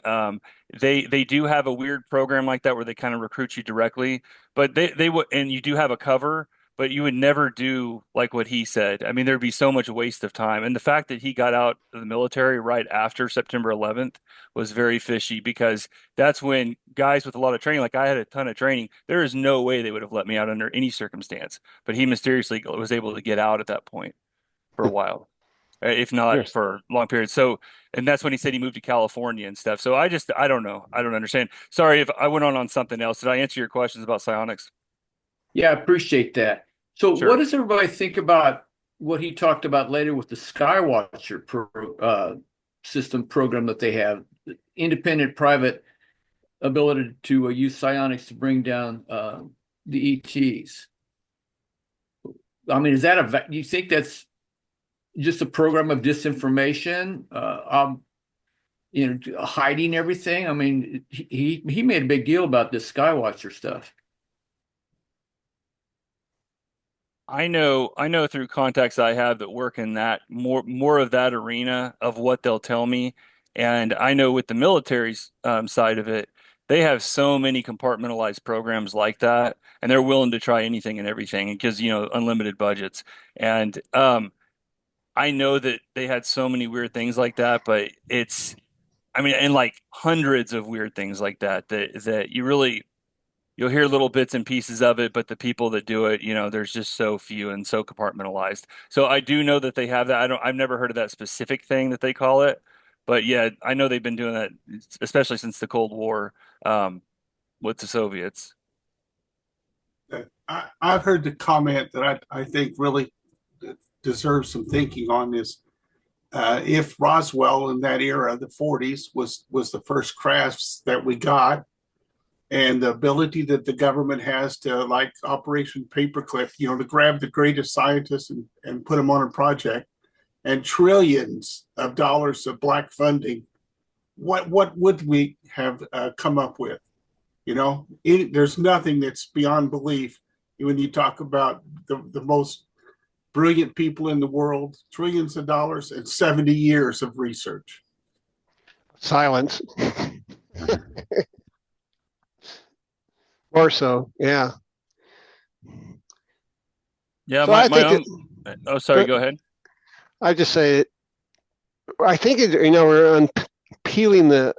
They do have a weird program like that where they kind of recruit you directly, but they would, and you do have a cover, but you would never do like what he said. I mean, there'd be so much waste of time. And the fact that he got out of the military right after September 11th was very fishy because that's when guys with a lot of training, like I had a ton of training, there is no way they would have let me out under any circumstance. But he mysteriously was able to get out at that point for a while, if Sure. not for long periods. So, and that's when he said he moved to California and stuff. So I don't know. I don't understand. Sorry if I went on something else. Did I answer your questions about psionics? Yeah, I appreciate that. So what Sure. does everybody think about what he talked about later with the Skywatcher system program that they have, independent private ability to use psionics to bring down the ETs? I mean, do you think that's just a program of disinformation, hiding everything? I mean, he made a big deal about this Skywatcher stuff. I know through contacts I have that work in that more of that arena of what they'll tell me. And I know with the military's side of it, they have so many compartmentalized programs like that, and they're willing to try anything and everything because, unlimited budgets. And I know that they had so many weird things like that, but I mean, and like hundreds of weird things like that you'll hear little bits and pieces of it, but the people that do it, there's just so few and so compartmentalized. So I do know that they have that. I've never heard of that specific thing that they call it, but yeah, I know they've been doing that, especially since the Cold War, with the Soviets. I've heard the comment that I think really deserves some thinking on this. If Roswell in that era, the 40s, was the first crafts that we got, and the ability that the government has to, like Operation Paperclip, to grab the greatest scientists and put them on a project, and trillions of dollars of black funding, what would we have come up with? There's nothing that's beyond belief when you talk about the most brilliant people in the world, trillions of dollars, and 70 years of research. Silence. Or so, yeah. Yeah, So my I my think own. that, Oh, sorry. Go ahead. I just say, I think we're peeling the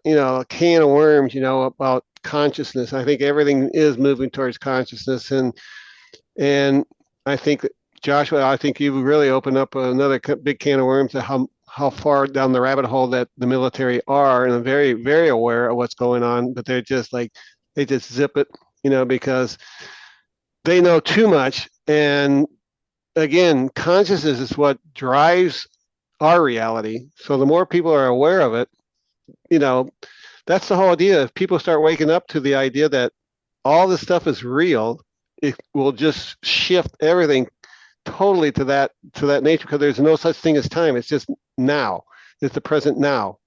can of worms, about consciousness. I think everything is moving towards consciousness, and I think that, Joshua, I think you really opened up another big can of worms to how far down the rabbit hole that the military are, and I'm very, very aware of what's going on, but they're just like, they just zip it, because they know too much. And again, consciousness is what drives our reality. So the more people are aware of it, that's the whole idea. If people start waking up to the idea that all this stuff is real, it will just shift everything totally to that nature, because there's no such thing as time. It's just now. It's the present now.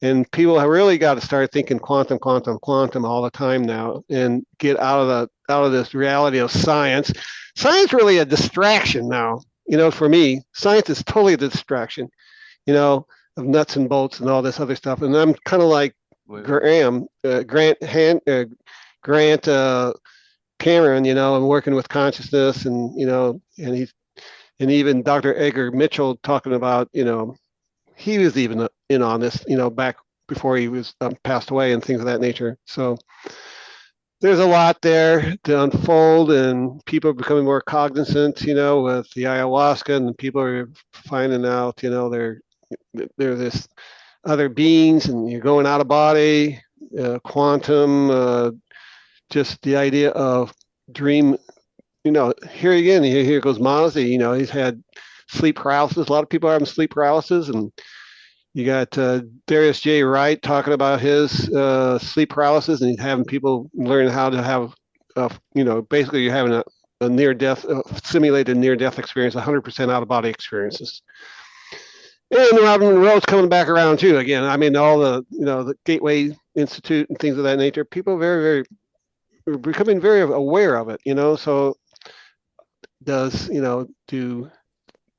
And people have really got to start thinking quantum, quantum, quantum all the time now, and get out of this reality of science. Science really a distraction now. For me, science is totally a distraction. Of nuts and bolts and all this other stuff. And I'm kind of like Grant Cameron. I'm working with consciousness, and and even Dr. Edgar Mitchell talking about, he was even in on this, back before he was passed away and things of that nature. So there's a lot there to unfold, and people are becoming more cognizant, with the ayahuasca, and people are finding out, they're this other beings, and you're going out of body, quantum, just the idea of dream. Here again, here goes Mozzie. He's had sleep paralysis. A lot of people are having sleep paralysis, and you got Darius J. Wright talking about his sleep paralysis, and he's having people learn how to have, basically you're having a near-death, simulated near-death experience, 100% out-of-body experiences. And Robin Monroe's coming back around too. Again, I mean, all the Gateway Institute and things of that nature. People are very, very becoming very aware of it. So does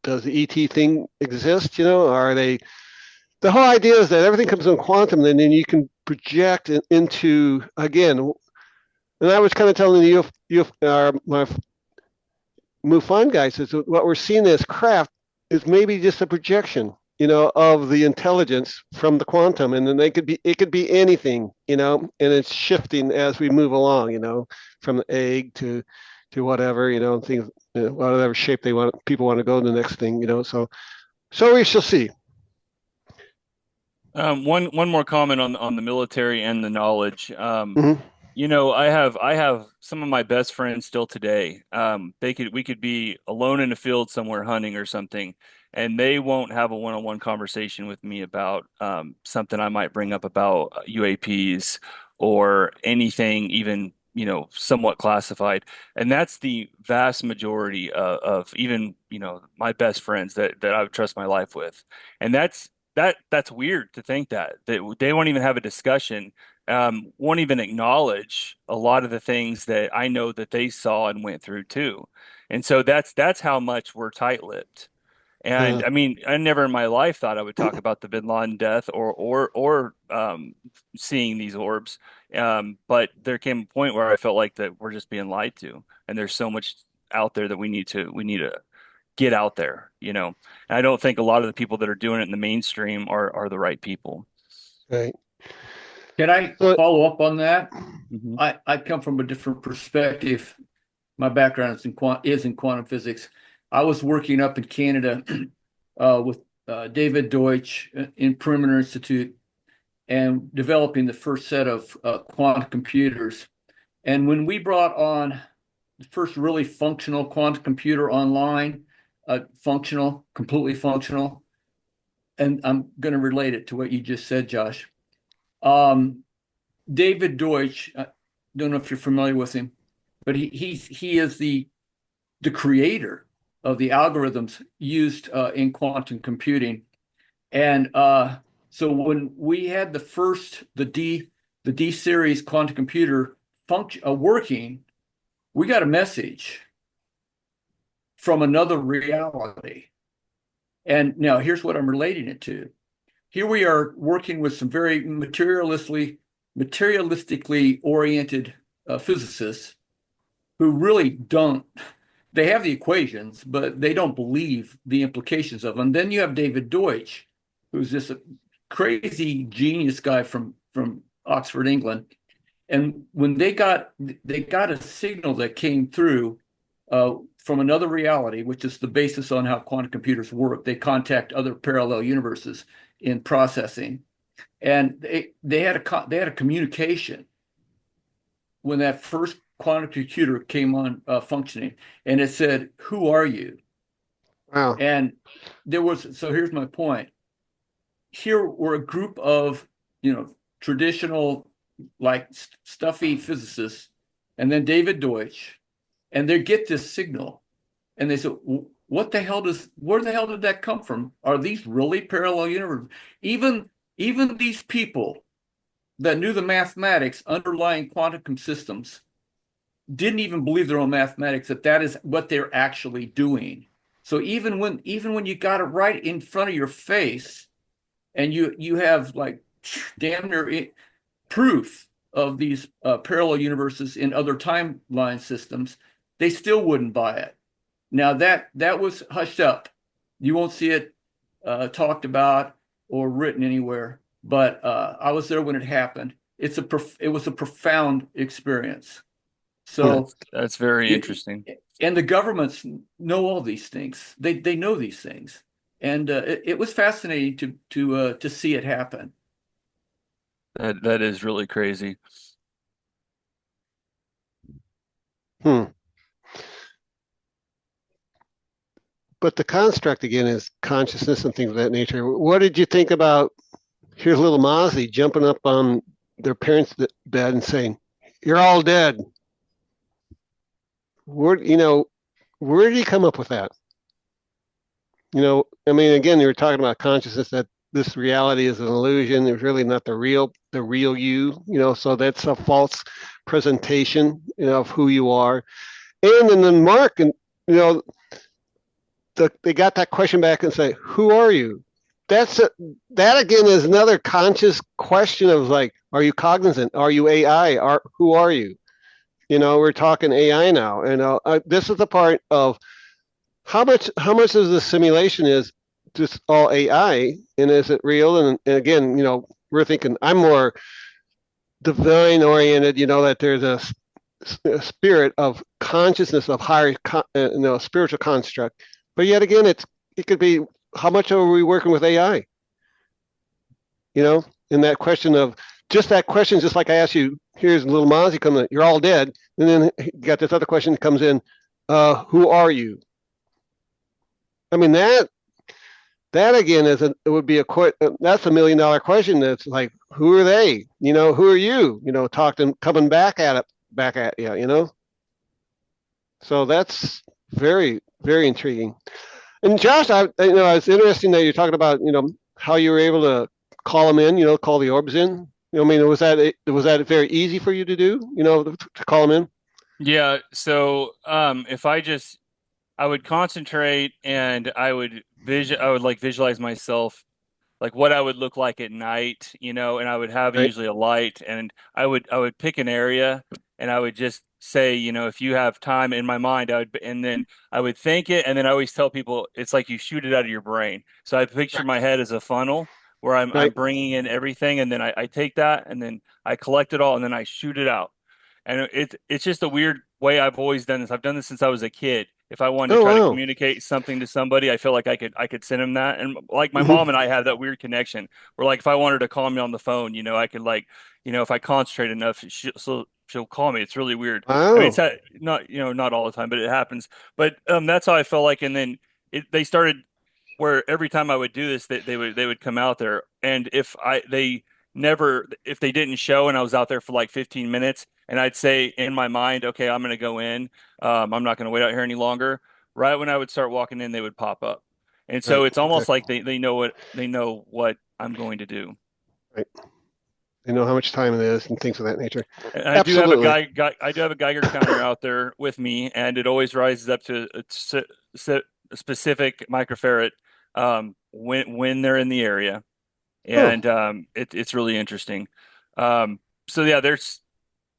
does the ET thing exist? Are they? The whole idea is that everything comes in quantum, and then you can project it into, again. And I was kind of telling my MUFON guys, is what we're seeing as craft is maybe just a projection, of the intelligence from the quantum, and then it could be anything, and it's shifting as we move along, from the egg to whatever, things, whatever shape people want to go to the next thing, so we shall see. One more comment on the military and the knowledge. Mhm. I have some of my best friends still today. We could be alone in a field somewhere hunting or something, and they won't have a one-on-one conversation with me about something I might bring up about UAPs or anything, even somewhat classified. And that's the vast majority of even my best friends that I would trust my life with. And that's weird to think that they won't even have a discussion, won't even acknowledge a lot of the things that I know that they saw and went through too. And so that's how much we're tight-lipped. And I mean, I never in my life thought I would talk about the Bin Laden death or seeing these orbs. But there came a point where I felt like that we're just being lied to, and there's so much out there that we need to get out there, And I don't think a lot of the people that are doing it in the mainstream are the right people. Right. Can I follow up on that? Mm-hmm. I come from a different perspective. My background is in quantum physics. I was working up in Canada with David Deutsch in Perimeter Institute and developing the first set of quantum computers. And when we brought on the first really functional quantum computer online, completely functional, and I'm going to relate it to what you just said, Josh. David Deutsch, I don't know if you're familiar with him, but he is the creator of the algorithms used in quantum computing. And so when we had the D series quantum computer working, we got a message from another reality. And now here's what I'm relating it to. Here we are working with some very materialistically oriented physicists who really don't, they have the equations, but they don't believe the implications of them. Then you have David Deutsch, who's this crazy genius guy from Oxford, England. And when they got a signal that came through from another reality, which is the basis on how quantum computers work. They contact other parallel universes in processing, and they had a communication when that first quantum computer came on functioning, and it said, "Who are you?" Wow. And so here's my point. Here were a group of traditional like stuffy physicists, and then David Deutsch, and they get this signal, and they said, where the hell did that come from? Are these really parallel universes? Even these people that knew the mathematics underlying quantum systems didn't even believe their own mathematics that is what they're actually doing. So even when you got it right in front of your face, and you have like damn near proof of these parallel universes in other timeline systems, they still wouldn't buy it. Now that was hushed up. You won't see it talked about or written anywhere. But I was there when it happened. It was a profound experience. So that's very interesting. And the governments know all these things. They know these things, and it was fascinating to see it happen. That is really crazy. But the construct again is consciousness and things of that nature. What did you think about? Here's little Mozzie jumping up on their parents' bed and saying, "You're all dead." Where did he come up with that? I mean, again, you were talking about consciousness, that this reality is an illusion. It's really not the real you. So that's a false presentation, of who you are. And then Mark, and they got that question back and say, "Who are you?" That again is another conscious question of like, are you cognizant? Are you AI? Who are you? We're talking AI now, and this is the part of how much of the simulation is just all AI, and is it real? And again, we're thinking I'm more divine oriented. That there's a spirit of consciousness of higher, spiritual construct. But yet again, it could be, how much are we working with AI? And that question of just like I asked you, here's little Mozzie coming, "You're all dead," and then you got this other question that comes in, "Who are you?" I mean, that again it would be that's $1 million question. That's like, who are they? Who are you? Coming back at you. So that's very, very intriguing. And Josh, it's interesting that you're talking about, how you were able to call them in, call the orbs in. I mean, was that very easy for you to do, to call them in? Yeah. So, if I would concentrate, and I would like visualize myself, like what I would look like at night, and I would have Right. usually a light, and I would pick an area, and I would just say, if you have time in my mind, and then I would think it, and then I always tell people it's like you shoot it out of your brain. So I picture my head as a funnel where I'm Right. bringing in everything, and then I take that, and then I collect it all, and then I shoot it out. And it's just a weird way I've always done this. I've done this since I was a kid. If I wanted to Oh, try to wow. communicate something to somebody, I feel like I could send them that. And like my Mhm. mom and I have that weird connection where, like, if I wanted to call me on the phone, I could, like, if I concentrate enough, she'll call me. It's really weird. I mean, Wow. not not all the time, but it happens. But that's how I felt like. And then they started where every time I would do this, they would come out there, and if they didn't show, and I was out there for like 15 minutes, and I'd say in my mind, okay, I'm going to go in. I'm not going to wait out here any longer. right when I would start walking in, they would pop up. And so Right. it's almost Exactly. like they know what I'm going to do. Right. They know how much time it is and things of that nature. And I do have a Absolutely. I do have a Geiger counter out there with me, and it always rises up to a specific microfarad when they're in the area, Oh, and it's really interesting. So yeah, there's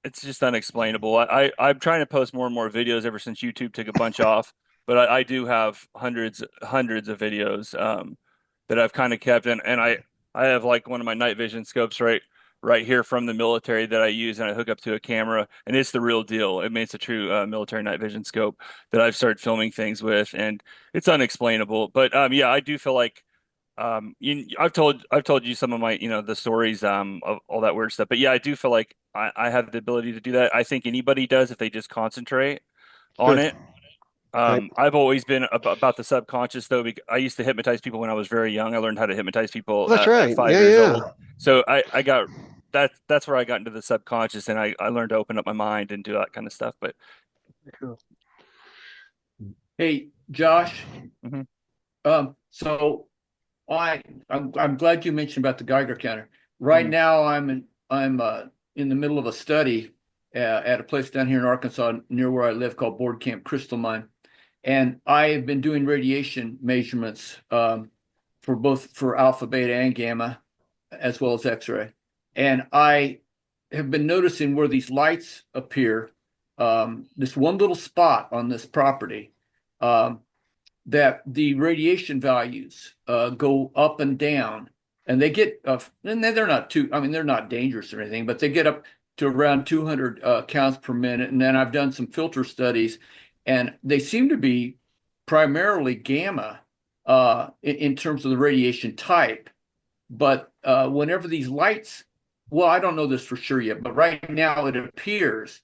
it's just unexplainable. I'm trying to post more and more videos ever since YouTube took a bunch off, but I do have hundreds of videos that I've kind of kept, and I have like one of my night vision scopes right here from the military that I use, and I hook up to a camera, and it's the real deal. I mean, it's a true military night vision scope that I've started filming things with, and it's unexplainable. But yeah, I do feel like I've told you some of my, the stories of all that weird stuff. But yeah, I do feel like I have the ability to do that. I think anybody does if they just concentrate on sure. it. Right. I've always been about the subconscious though. Because I used to hypnotize people when I was very young. I learned how to hypnotise people Well, that's at right. five Yeah, years yeah. old. So I got that's where I got into the subconscious, and I learned to open up my mind and do that kind of stuff. But Cool. Hey, Josh. mhm. So I'm glad you mentioned about the Geiger counter. Right now, I'm in the middle of a study at a place down here in Arkansas near where I live called Board Camp Crystal Mine, and I have been doing radiation measurements for both for alpha, beta, and gamma, as well as X-ray. And I have been noticing where these lights appear. This one little spot on this property. That the radiation values go up and down, and they get and they're not too. I mean, they're not dangerous or anything, but they get up to around 200 counts per minute. And then I've done some filter studies, and they seem to be primarily gamma in terms of the radiation type. But whenever these lights, well, I don't know this for sure yet, but right now it appears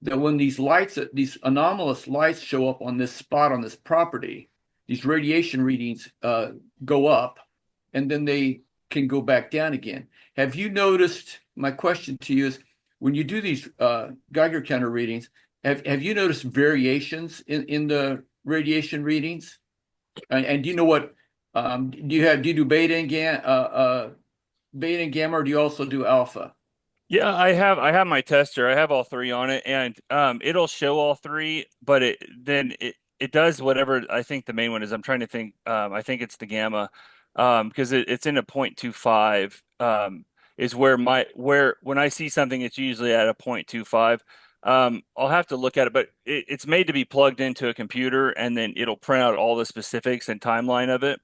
that when these lights, these anomalous lights show up on this spot on this property, these radiation readings go up and then they can go back down again. Have you noticed? My question to you is when you do these Geiger counter readings, have you noticed variations in the radiation readings? And do you know what do you do beta and gamma, or do you also do alpha? Yeah, I have my tester. I have all three on it, and it'll show all three, but it does whatever I think the main one is. I'm trying to think. I think it's the gamma, because it's in a 0.25. Is where where when I see something, it's usually at a 0.25. I'll have to look at it, but it's made to be plugged into a computer, and then it'll print out all the specifics and timeline of it.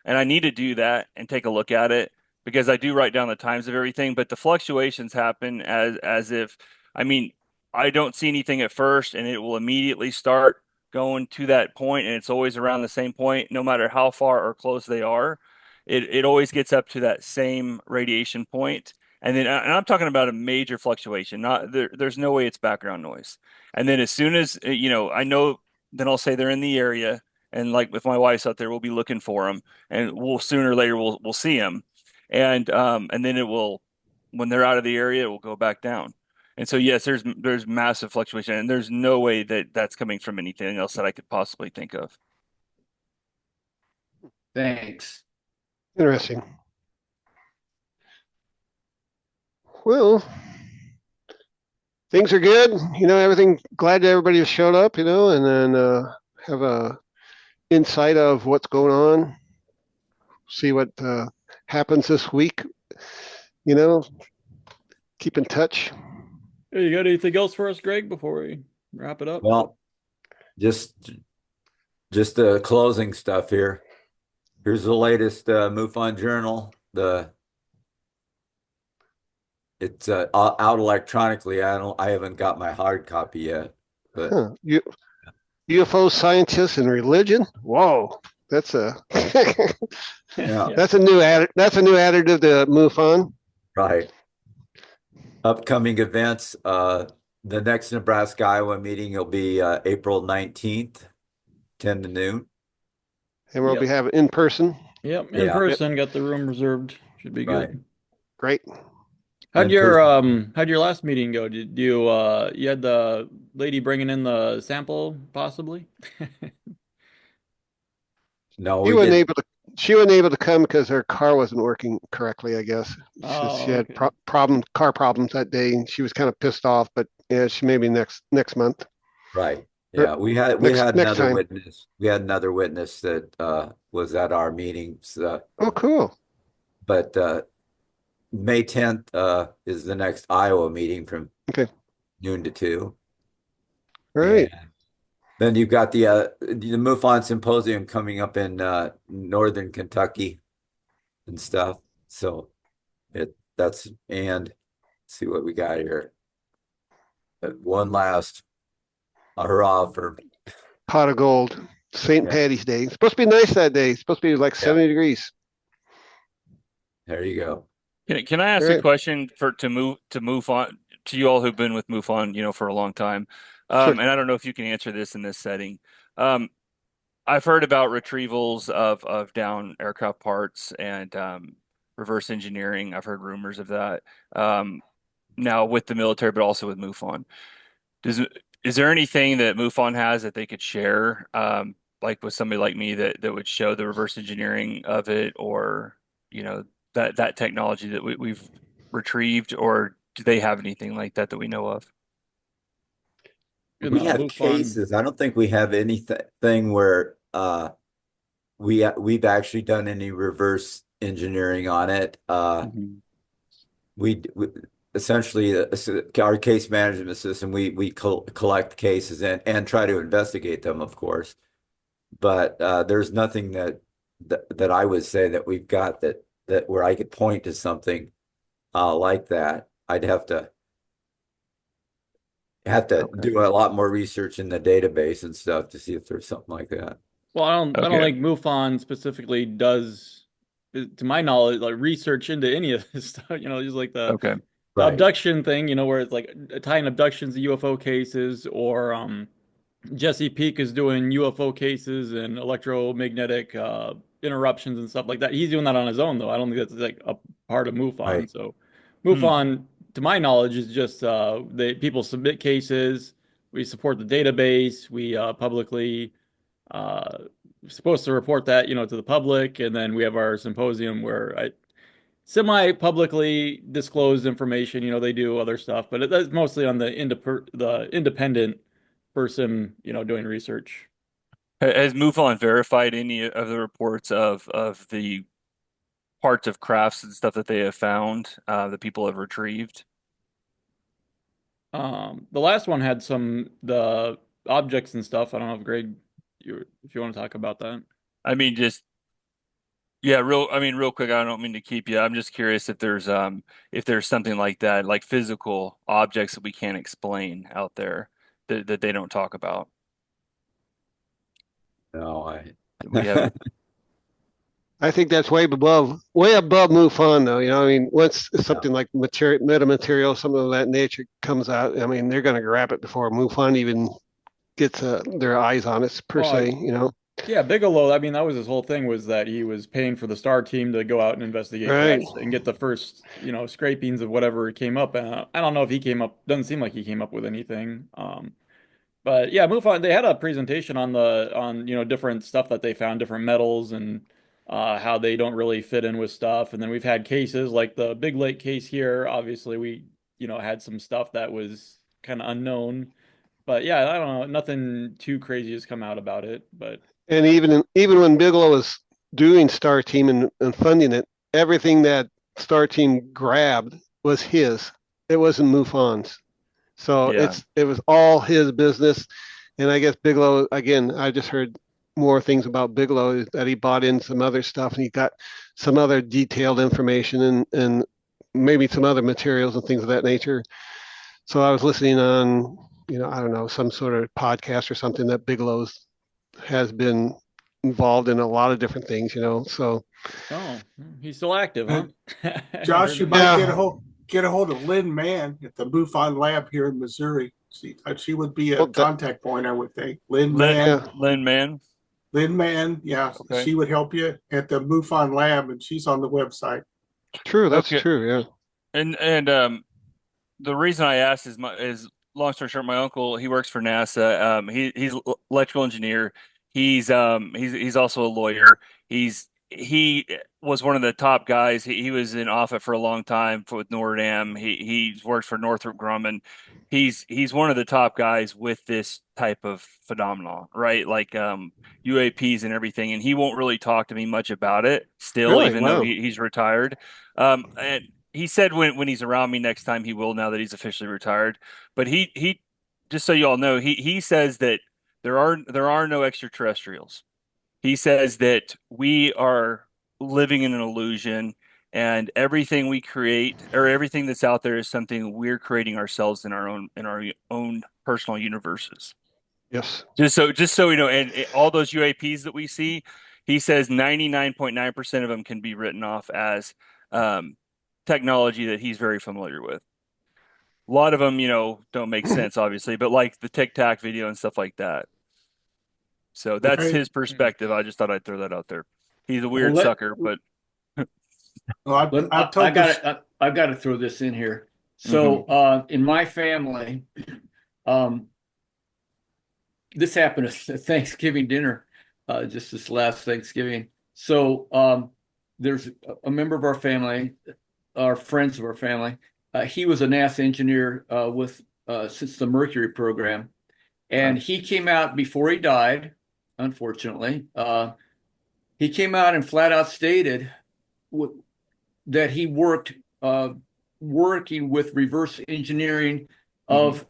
And I need to do that and take a look at it because I do write down the times of everything, but the fluctuations happen as if, I mean, I don't see anything at first and it will immediately start going to that point, and it's always around the same point no matter how far or close they are. It always gets up to that same radiation point. And then and I'm talking about a major fluctuation. Not there's no way it's background noise. And then as soon as I know, then I'll say they're in the area, and like if my wife's out there, we'll be looking for them, and we'll sooner or later we'll see them, and then it will, when they're out of the area, it will go back down. And so yes, there's massive fluctuation, and there's no way that that's coming from anything else that I could possibly think of. Thanks. Interesting. Well, things are good. Everything. Glad that everybody has showed up. And then have a insight of what's going on. See what happens this week. Keep in touch. Hey, you got anything else for us, Greg, before we wrap it up? Well, just the closing stuff here. Here's the latest MUFON journal. It's out electronically. I haven't got my hard copy yet. But UFO scientists and religion. Whoa, that's a yeah. That's a new additive to MUFON. Right. Upcoming events. The next Nebraska Iowa meeting will be April 19th, 10 to noon. And we'll be having in person. Yep, in person. Got the room reserved. Should be good. Right. Great. How'd your last meeting go? Did you you had the lady bringing in the sample possibly? No, She we wasn't did. able to. She wasn't able to come because her car wasn't working correctly. I guess she Oh, had okay. car problems that day, and she was kind of pissed off. But yeah, she maybe next month Right. or Yeah, we had next another time. witness. We had another witness that was at our meetings. Oh, cool. But May 10th is the next Iowa meeting from Okay. noon to 2. All And right. then you've got the MUFON symposium coming up in northern Kentucky and stuff. So and let's see what we got here. One last hurrah for Pot of gold. St. yeah, Patty's Day. It's supposed to be nice that day. It's supposed to be like yeah, 70 degrees. there you go. Can I All ask a right. question to move on to you all who've been with MUFON, for a long time? Sure. And I don't know if you can answer this in this setting. Um, I've heard about retrievals of down aircraft parts and reverse engineering. I've heard rumors of that. Now with the military, but also with MUFON. Does is there anything that MUFON has that they could share, like with somebody like me that would show the reverse engineering of it, or you know that technology that we've retrieved, or do they have anything like that that we know of? In We the have MUFON. cases. I don't think we have anything where we've actually done any reverse engineering on it. Mhm. We essentially our case management system. We collect cases and try to investigate them, of course. But there's nothing that I would say that we've got that where I could point to something like that. I'd have to Okay. do a lot more research in the database and stuff to see if there's something like that. Well, I don't Okay. think MUFON specifically does, to my knowledge, like research into any of this stuff. Just like Okay. the Right. abduction thing. Where it's like tying abductions to UFO cases, or Jesse Peak is doing UFO cases and electromagnetic interruptions and stuff like that. He's doing that on his own, though. I don't think that's like a part of MUFON. Right. So Hmm. MUFON, to my knowledge, is just people submit cases. We support the database. We publicly uh, supposed to report that, to the public, and then we have our symposium where I semi-publicly disclosed information. They do other stuff, but that's mostly on the independent person, doing research. Has MUFON verified any of the reports of the parts of crafts and stuff that they have found that people have retrieved? The last one had the objects and stuff. I don't know if Greg, if you want to talk about that. I mean, just yeah, real quick, I don't mean to keep you. I'm just curious if there's something like that, like physical objects that we can't explain out there that they don't talk about. No, That we haven't. I think that's way above MUFON, though. I mean, once yeah, something like metamaterial, something of that nature comes out, I mean, they're going to grab it before MUFON even gets their eyes on it, per Well, se. yeah, Bigelow, I mean, that was his whole thing, was that he was paying for the STAR team to go out and investigate Right. crafts and get the first, scrapings of whatever came up. And I don't know if he came up, doesn't seem like he came up with anything. But yeah, MUFON, they had a presentation on different stuff that they found, different metals, and how they don't really fit in with stuff. And then we've had cases like the Big Lake case here. Obviously, we had some stuff that was kind of unknown. But yeah, I don't know, nothing too crazy has come out about it. But And even when Bigelow was doing Star Team and funding it, everything that Star Team grabbed was his. It wasn't MUFON's. So Yeah. it was all his business. And I guess Bigelow, again, I just heard more things about Bigelow, that he bought in some other stuff and he got some other detailed information and maybe some other materials and things of that nature. So I was listening on, I don't know, some sort of podcast or something that Bigelow's has been involved in a lot of different things. So oh, he's still active, huh? And I hadn't Josh, heard you that. might yeah, get a hold of Lynn Mann at the MUFON lab here in Missouri. She would be a well, contact point, I would think. Lynn Lin Mann, yeah, Lin Man. Lynn Mann, yeah, Okay. she would help you at the MUFON lab, and she's on the website. true. That's Okay. true. Yeah. And the reason I asked is long story short, my uncle, he works for NASA. He's electrical engineer. He's also a lawyer. He was one of the top guys. He was in office for a long time with Notre Dame. He's worked for Northrop Grumman. He's one of the top guys with this type of phenomenon, right? Like UAPs and everything. And he won't really talk to me much about it still, Really? even though Wow. he's retired. And he said when he's around me next time he will, now that he's officially retired. But he just so you all know, he says that there are no extraterrestrials. He says that we are living in an illusion, and everything we create or everything that's out there is something we're creating ourselves in our own personal universes. Yes. Just so we know, and all those UAPs that we see, he says 99.9% of them can be written off as um, technology that he's very familiar with. A lot of them, don't make sense, obviously, but like the Tic Tac video and stuff like that. So that's Okay. his perspective. I just thought I'd throw that out there. He's a Well, weird sucker, but Well, I've told this. I've got to throw this in here. Mhm. So, in my family, um, this happened at Thanksgiving dinner, just this last Thanksgiving. So, there's a member of our family, our friends of our family. He was a NASA engineer with since the Mercury program, and he came out before he died. Unfortunately, he came out and flat out stated that he working with reverse engineering of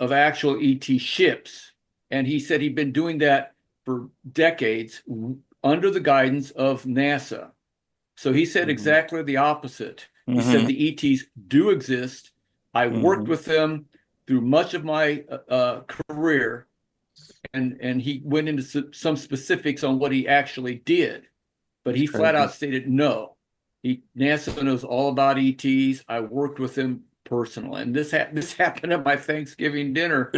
actual ET ships, and he said he'd been doing that for decades under the guidance of NASA. So he said exactly the opposite. He said the ETs do exist. I worked with them through much of my career, and he went into some specifics on what he actually did, but he flat out stated no. NASA knows all about ETs. I worked with him personally, and this happened at my Thanksgiving dinner.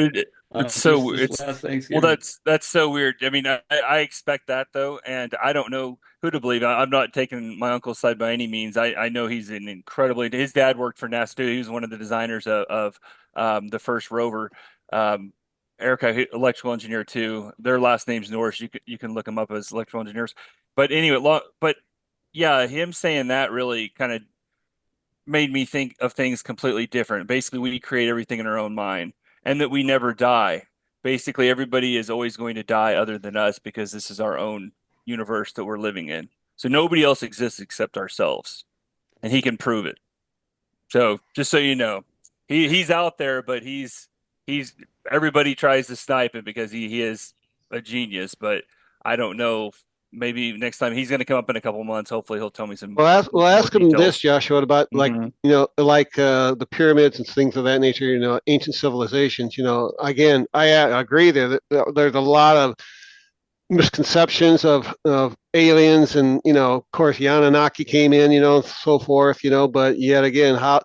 It's Just so this it's last well, Thanksgiving. that's so weird. I mean, I expect that though, and I don't know who to believe. I'm not taking my uncle's side by any means. I know he's an incredibly. His dad worked for NASA too. He was one of the designers of the first rover. Um, Erica, electrical engineer too. Their last name's Norris. You can look them up as electrical engineers. But anyway, but yeah, him saying that really kind of made me think of things completely different. Basically, we create everything in our own mind and that we never die. Basically, everybody is always going to die other than us because this is our own universe that we're living in. So nobody else exists except ourselves, and he can prove it. So just so you know, he's out there, but he's everybody tries to snipe him because he is a genius, but I don't know. Maybe next time he's going to come up in a couple months. Hopefully, he'll tell me some more Ask him this, details. Joshua, about like Hmm. like the pyramids and things of that nature. Ancient civilizations. Again, I agree there that there's a lot of misconceptions of aliens, and of course, the Anunnaki came in, so forth. But yet again, how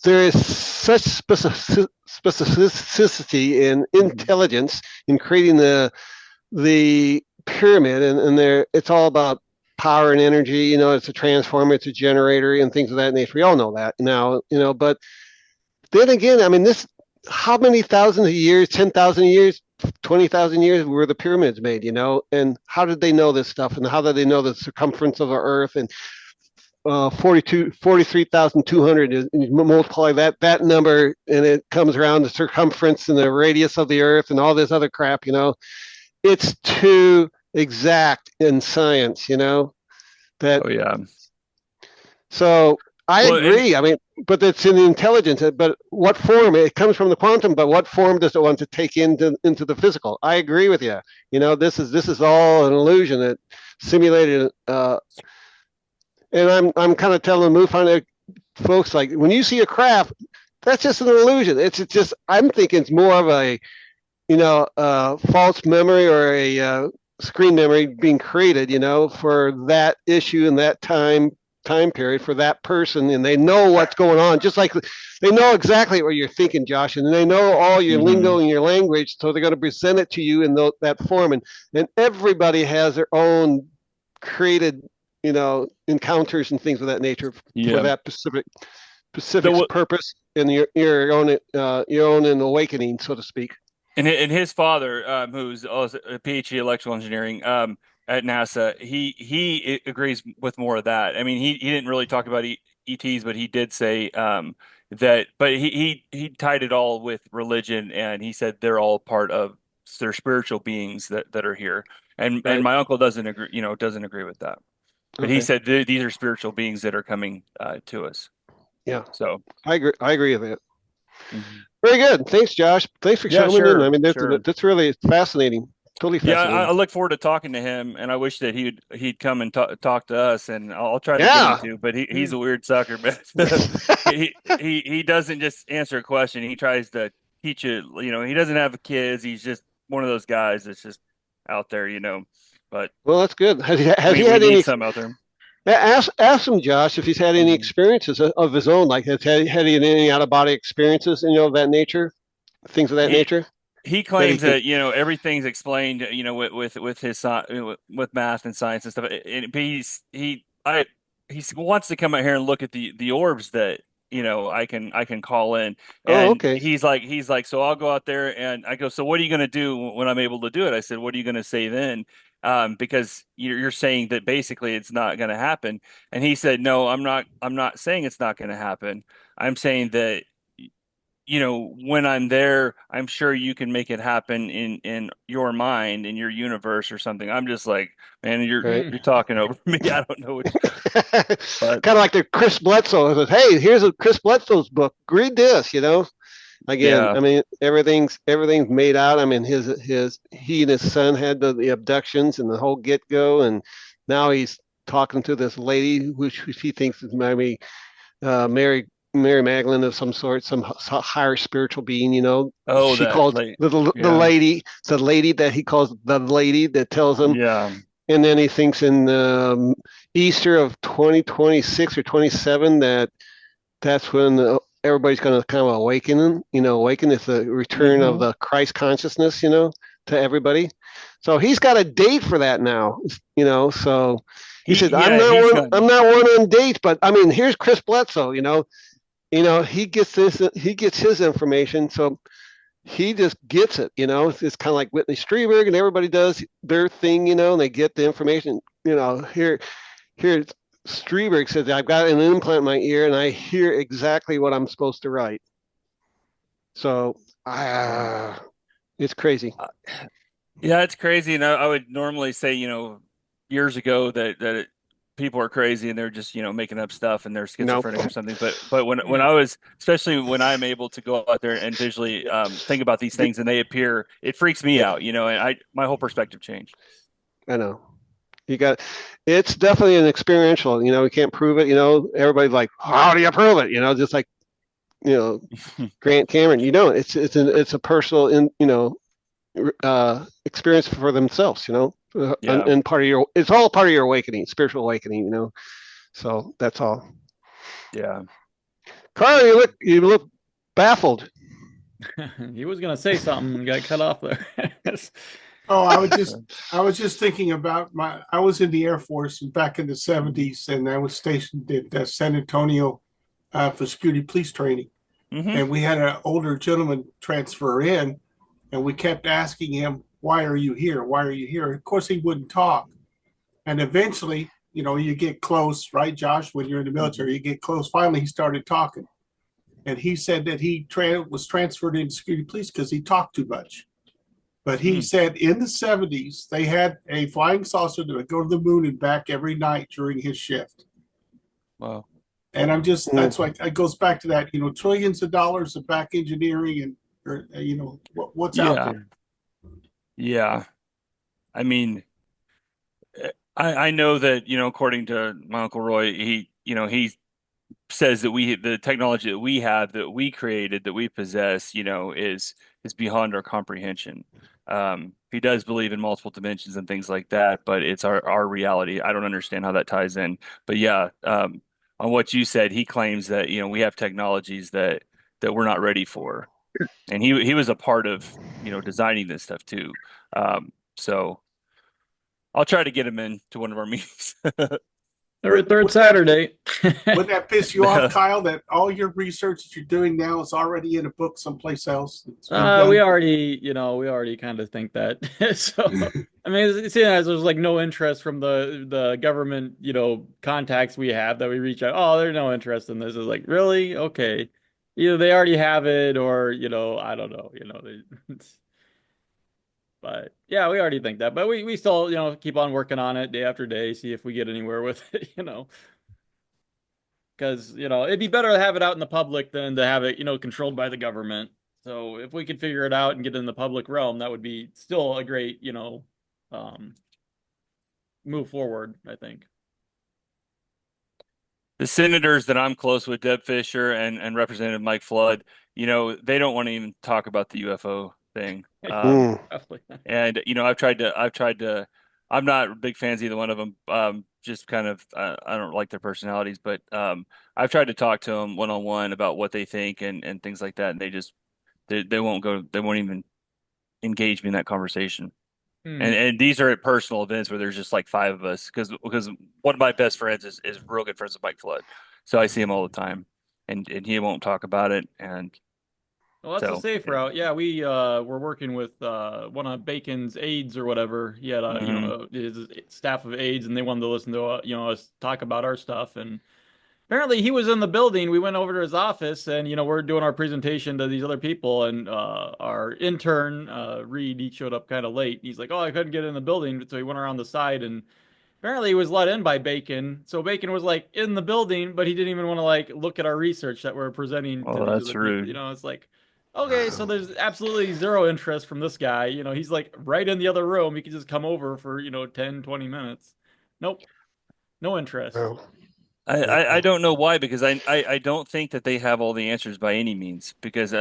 there is such specificity and intelligence in creating the pyramid, and there it's all about power and energy. It's a transformer, it's a generator, and things of that nature. We all know that now. But then again, I mean, this how many thousands of years, 10,000 years, 20,000 years were the pyramids made? And how did they know this stuff, and how did they know the circumference of the Earth, and 43,200 is, you multiply that number, and it comes around the circumference and the radius of the Earth and all this other crap. It's too exact in science, that. Oh yeah. So I Well, and agree. I mean, but it's in the intelligence. But what form? It comes from the quantum. But what form does it want to take into the physical? I agree with you. This is all an illusion that simulated. And I'm kind of telling MUFON folks, like, when you see a craft, that's just an illusion. It's just, I'm thinking it's more of a false memory, or a screen memory being created, for that issue and that time period for that person, and they know what's going on, just like they know exactly what you're thinking, Josh, and they know all your lingo and your language, so they're going to present it to you in that form, and everybody has their own created, encounters and things of that nature for that specific The, purpose, and your own awakening, so to speak. And his father, who's also a PhD electrical engineering at NASA, he agrees with more of that. I mean, he didn't really talk about ETs, but he did say that. But he tied it all with religion, and he said they're all part of they're spiritual beings that are here. And Right. my uncle doesn't agree, doesn't agree with that. But he Okay. said these are spiritual beings that are coming to us. Yeah, So. I agree. I agree with that. Mhm. Very good. Thanks, Josh. Thanks for Yeah, coming in. I sure, mean, sure. that's really fascinating. Totally Yeah, I fascinating. look forward to talking to him, and I wish that he'd come and talk to us, and I'll try to get him Yeah. to. But he's a weird sucker, man. He doesn't just answer a question. He tries to teach you. He doesn't have kids. He's just one of those guys that's just out there. But Well, that's good. Has he we had any? need some out there. Ask him, Josh, if he's had any Mhm. experiences of his own, like had he any out of body experiences, of that nature, things of that He nature he that he claims can. that everything's explained with his with math and science and stuff. But he wants to come out here and look at the orbs that I can call in, Oh, and okay. he's like, so I'll go out there, and I go, so what are you going to do when I'm able to do it? I said, what are you going to say then? Because you're saying that basically it's not going to happen, and he said, no, I'm not saying it's not going to happen. I'm saying that when I'm there, I'm sure you can make it happen in your mind, in your universe or something. I'm just like, man, you're Right. you're talking over me. I don't know what, but Kind of like the Chris Bledsoe. Says, hey, here's a Chris Bledsoe's book. Read this. Again, yeah. I mean, everything's made out. I mean, he and his son had the abductions and the whole get go, and now he's talking to this lady, which he thinks is maybe Mary Magdalene of some sort, some higher spiritual being. Oh, She that calls like, the yeah, lady, it's the lady that he calls the lady that tells him, yeah. and then he thinks in Easter of 2026 or 27 that's when everybody's going to kind of awaken. It's the return of Hmm. the Christ consciousness, to everybody. So he's got a date for that now, So he said, Yeah, he's I'm gone. not one on dates, but I mean, here's Chris Bledsoe, he gets his information, so he just gets it. It's kind of like Whitley Strieberg, and everybody does their thing, and they get the information. Here Strieberg says, I've got an implant in my ear and I hear exactly what I'm supposed to write. So it's crazy. Yeah, it's crazy, and I would normally say, years ago that people are crazy and they're just, making up stuff and they're Nope. schizophrenic or something. But when I was, especially when I'm able to go out there and visually think about these things and they appear, it freaks me out, and my whole perspective changed. I know. You got it's definitely an experiential, we can't prove it, everybody's like, how do you prove it? Just like, Grant Cameron, it's a personal experience for themselves, Yeah. and it's all part of your awakening, spiritual awakening, So that's all. Yeah. Carl, you look baffled. He was gonna say something and got cut off there. Oh, I was just thinking about I was in the Air Force back in the 70s, and I was stationed at San Antonio for security police training. Hmm. And we had an older gentleman transfer in, and we kept asking him, "Why are you here? Why are you here?" Of course, he wouldn't talk. And eventually, you get close, right, Josh? When you're in the military, you get close. Finally, he started talking, and he said that he was transferred into security police because he talked too much. But he said in the 70s, they had a flying saucer that would go to the moon and back every night during his shift. Wow. And that's Mm. why it goes back to that, trillions of dollars of back engineering and, what's out Yeah. there. Yeah. I mean, I know that, according to my Uncle Roy, he says that the technology that we have, that we created, that we possess, is beyond our comprehension. He does believe in multiple dimensions and things like that, but it's our reality. I don't understand how that ties in. But yeah, on what you said, he claims that, we have technologies that we're not ready for. And he was a part of, designing this stuff too. So I'll try to get him in to one of our meetings. Every third Would Saturday. that piss you off, Kyle, that all your research that you're doing now is already in a book someplace else? It's been We done. already, we already kind of think that. So, I mean, seeing as there's like no interest from the government, contacts we have that we reach out. Oh, there's no interest in this. Is like, really? Okay. Either they already have it, or I don't know. But yeah, we already think that. But we still, keep on working on it day after day, see if we get anywhere with it. Because it'd be better to have it out in the public than to have it controlled by the government. So if we could figure it out and get it in the public realm, that would be still a great um move forward, I think. The senators that I'm close with, Deb Fisher and Representative Mike Flood, they don't want to even talk about the UFO thing. And I'm not big fans of either one of them. Just kind of, I don't like their personalities, but I've tried to talk to them one on one about what they think and things like that, and they won't go, they won't even engage me in that conversation. And these are at personal events where there's just like five of us because one of my best friends is real good friends with Mike Flood, so I see him all the time, and he won't talk about it, and Well, that's the so safe route. Yeah, we were working with one of Bacon's aides or whatever. He had his staff of aides, and they wanted to listen to us talk about our stuff. And apparently, he was in the building. We went over to his office, and we're doing our presentation to these other people. And our intern Reed, he showed up kind of late. He's like, "Oh, I couldn't get in the building," so he went around the side and apparently he was let in by Bacon. So Bacon was like in the building, but he didn't even want to like look at our research that we're presenting to oh, these that's other people. rude. It's like, okay, so there's absolutely zero interest from this guy. He's like right in the other room. He could just come over for, 10, 20 minutes. Nope. No interest. Well, I don't know why because I don't think that they have all the answers by any means because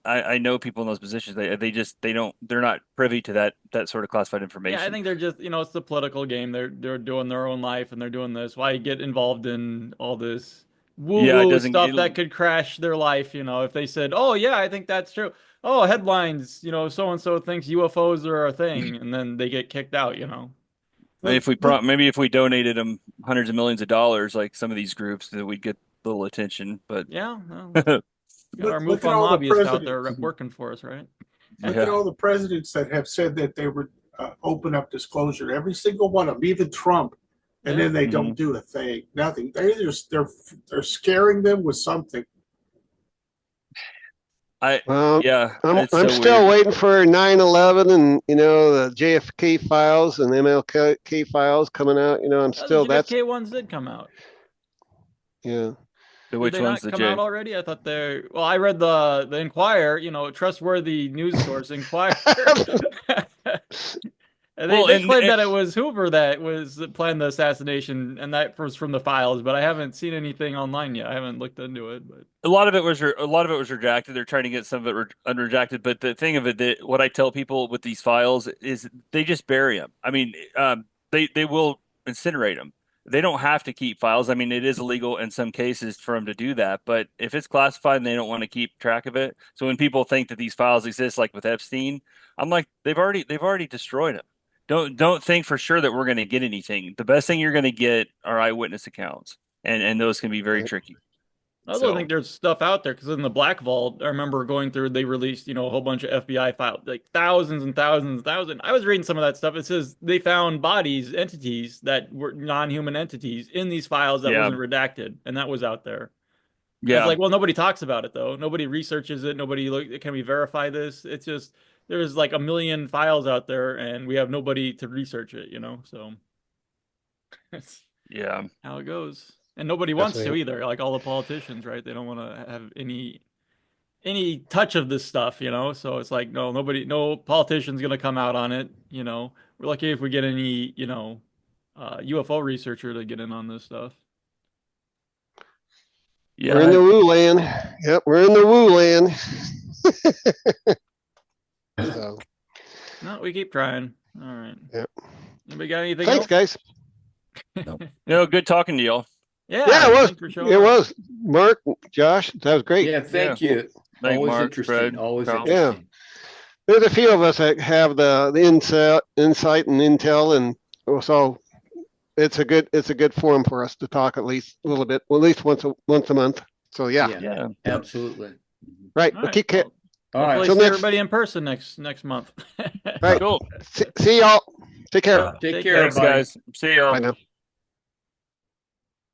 I know people in those positions they're not privy to that sort of classified Yeah, I information. think they're just, it's the political game. They're doing their own life and they're doing this. Why get involved in all this Yeah, it woo-woo doesn't. stuff that could crash their life, if they said, "Oh, yeah, I think that's true." Oh, headlines, so and so thinks UFOs are a thing, and then they get kicked out. But, Maybe if we donated them hundreds of millions of dollars, like some of these groups, that we'd get a little attention. But Yeah, well, yeah, got our look at MUFON all the lobbyists out there presidents. working for us, right? Look at all the presidents that have said that they would open up disclosure. Every single one of them, even Trump, and Yeah. then they don't do a thing. Nothing. They're scaring them with something. yeah, I'm it's so still weird. waiting for 9/11 and the JFK files and MLK files coming out. I'm The still that's JFK ones did come out. yeah. Did Which they one's not the come out J? already? I thought they. Well, I read the Inquirer, trustworthy news source Inquirer. And Well, they claimed that it was Hoover that was planned the assassination, and that was from the files. But I haven't seen anything online yet. I haven't looked into it. But a lot of it was redacted. They're trying to get some of it unredacted. But the thing of it, that what I tell people with these files is they just bury them. I mean, they will incinerate them. They don't have to keep files. I mean, it is illegal in some cases for them to do that. But if it's classified and they don't want to keep track of it, so when people think that these files exist, like with Epstein, I'm like, they've already destroyed them. Don't think for sure that we're going to get anything. The best thing you're going to get are eyewitness accounts, and those can be very tricky. I also So. think there's stuff out there because in the Black Vault, I remember going through. They released, a whole bunch of FBI files, like thousands and thousands and thousands. I was reading some of that stuff. It says they found bodies, entities that were non-human entities in these files that Yeah, wasn't redacted, and that was out there. And it's yeah, like, well, nobody talks about it though. Nobody researches it. Nobody look. Can we verify this? It's just there's like a million files out there, and we have nobody to research it. So that's yeah. how it goes. And nobody wants to Definitely. either. Like all the politicians, right? They don't want to have any touch of this stuff. So it's like no politician's gonna come out on it. We're lucky if we get any UFO researcher to get in on this stuff. Yeah, We're in the woo land. Yep, we're in the woo land. So, No, we keep trying. All right. Yep. Anybody got anything thanks, else? guys. good talking to y'all. Yeah, Yeah, it was. thanks for showing It up. was. Mark, Josh, that was great. Yeah, thank you. Thank Always Mark, interesting. Fred, Always Carl. interesting. There's a few of us that have the insight and intel, and so it's a good forum for us to talk at least a little bit, well, at least once a month. So yeah. Yeah. Absolutely. Right. All Well, right. keep care. All right. Hopefully Till see next- everybody in person next month. Right. Cool. See y'all. Take care. Yeah. Take care, Thanks, everybody. guys. See y'all. Bye now.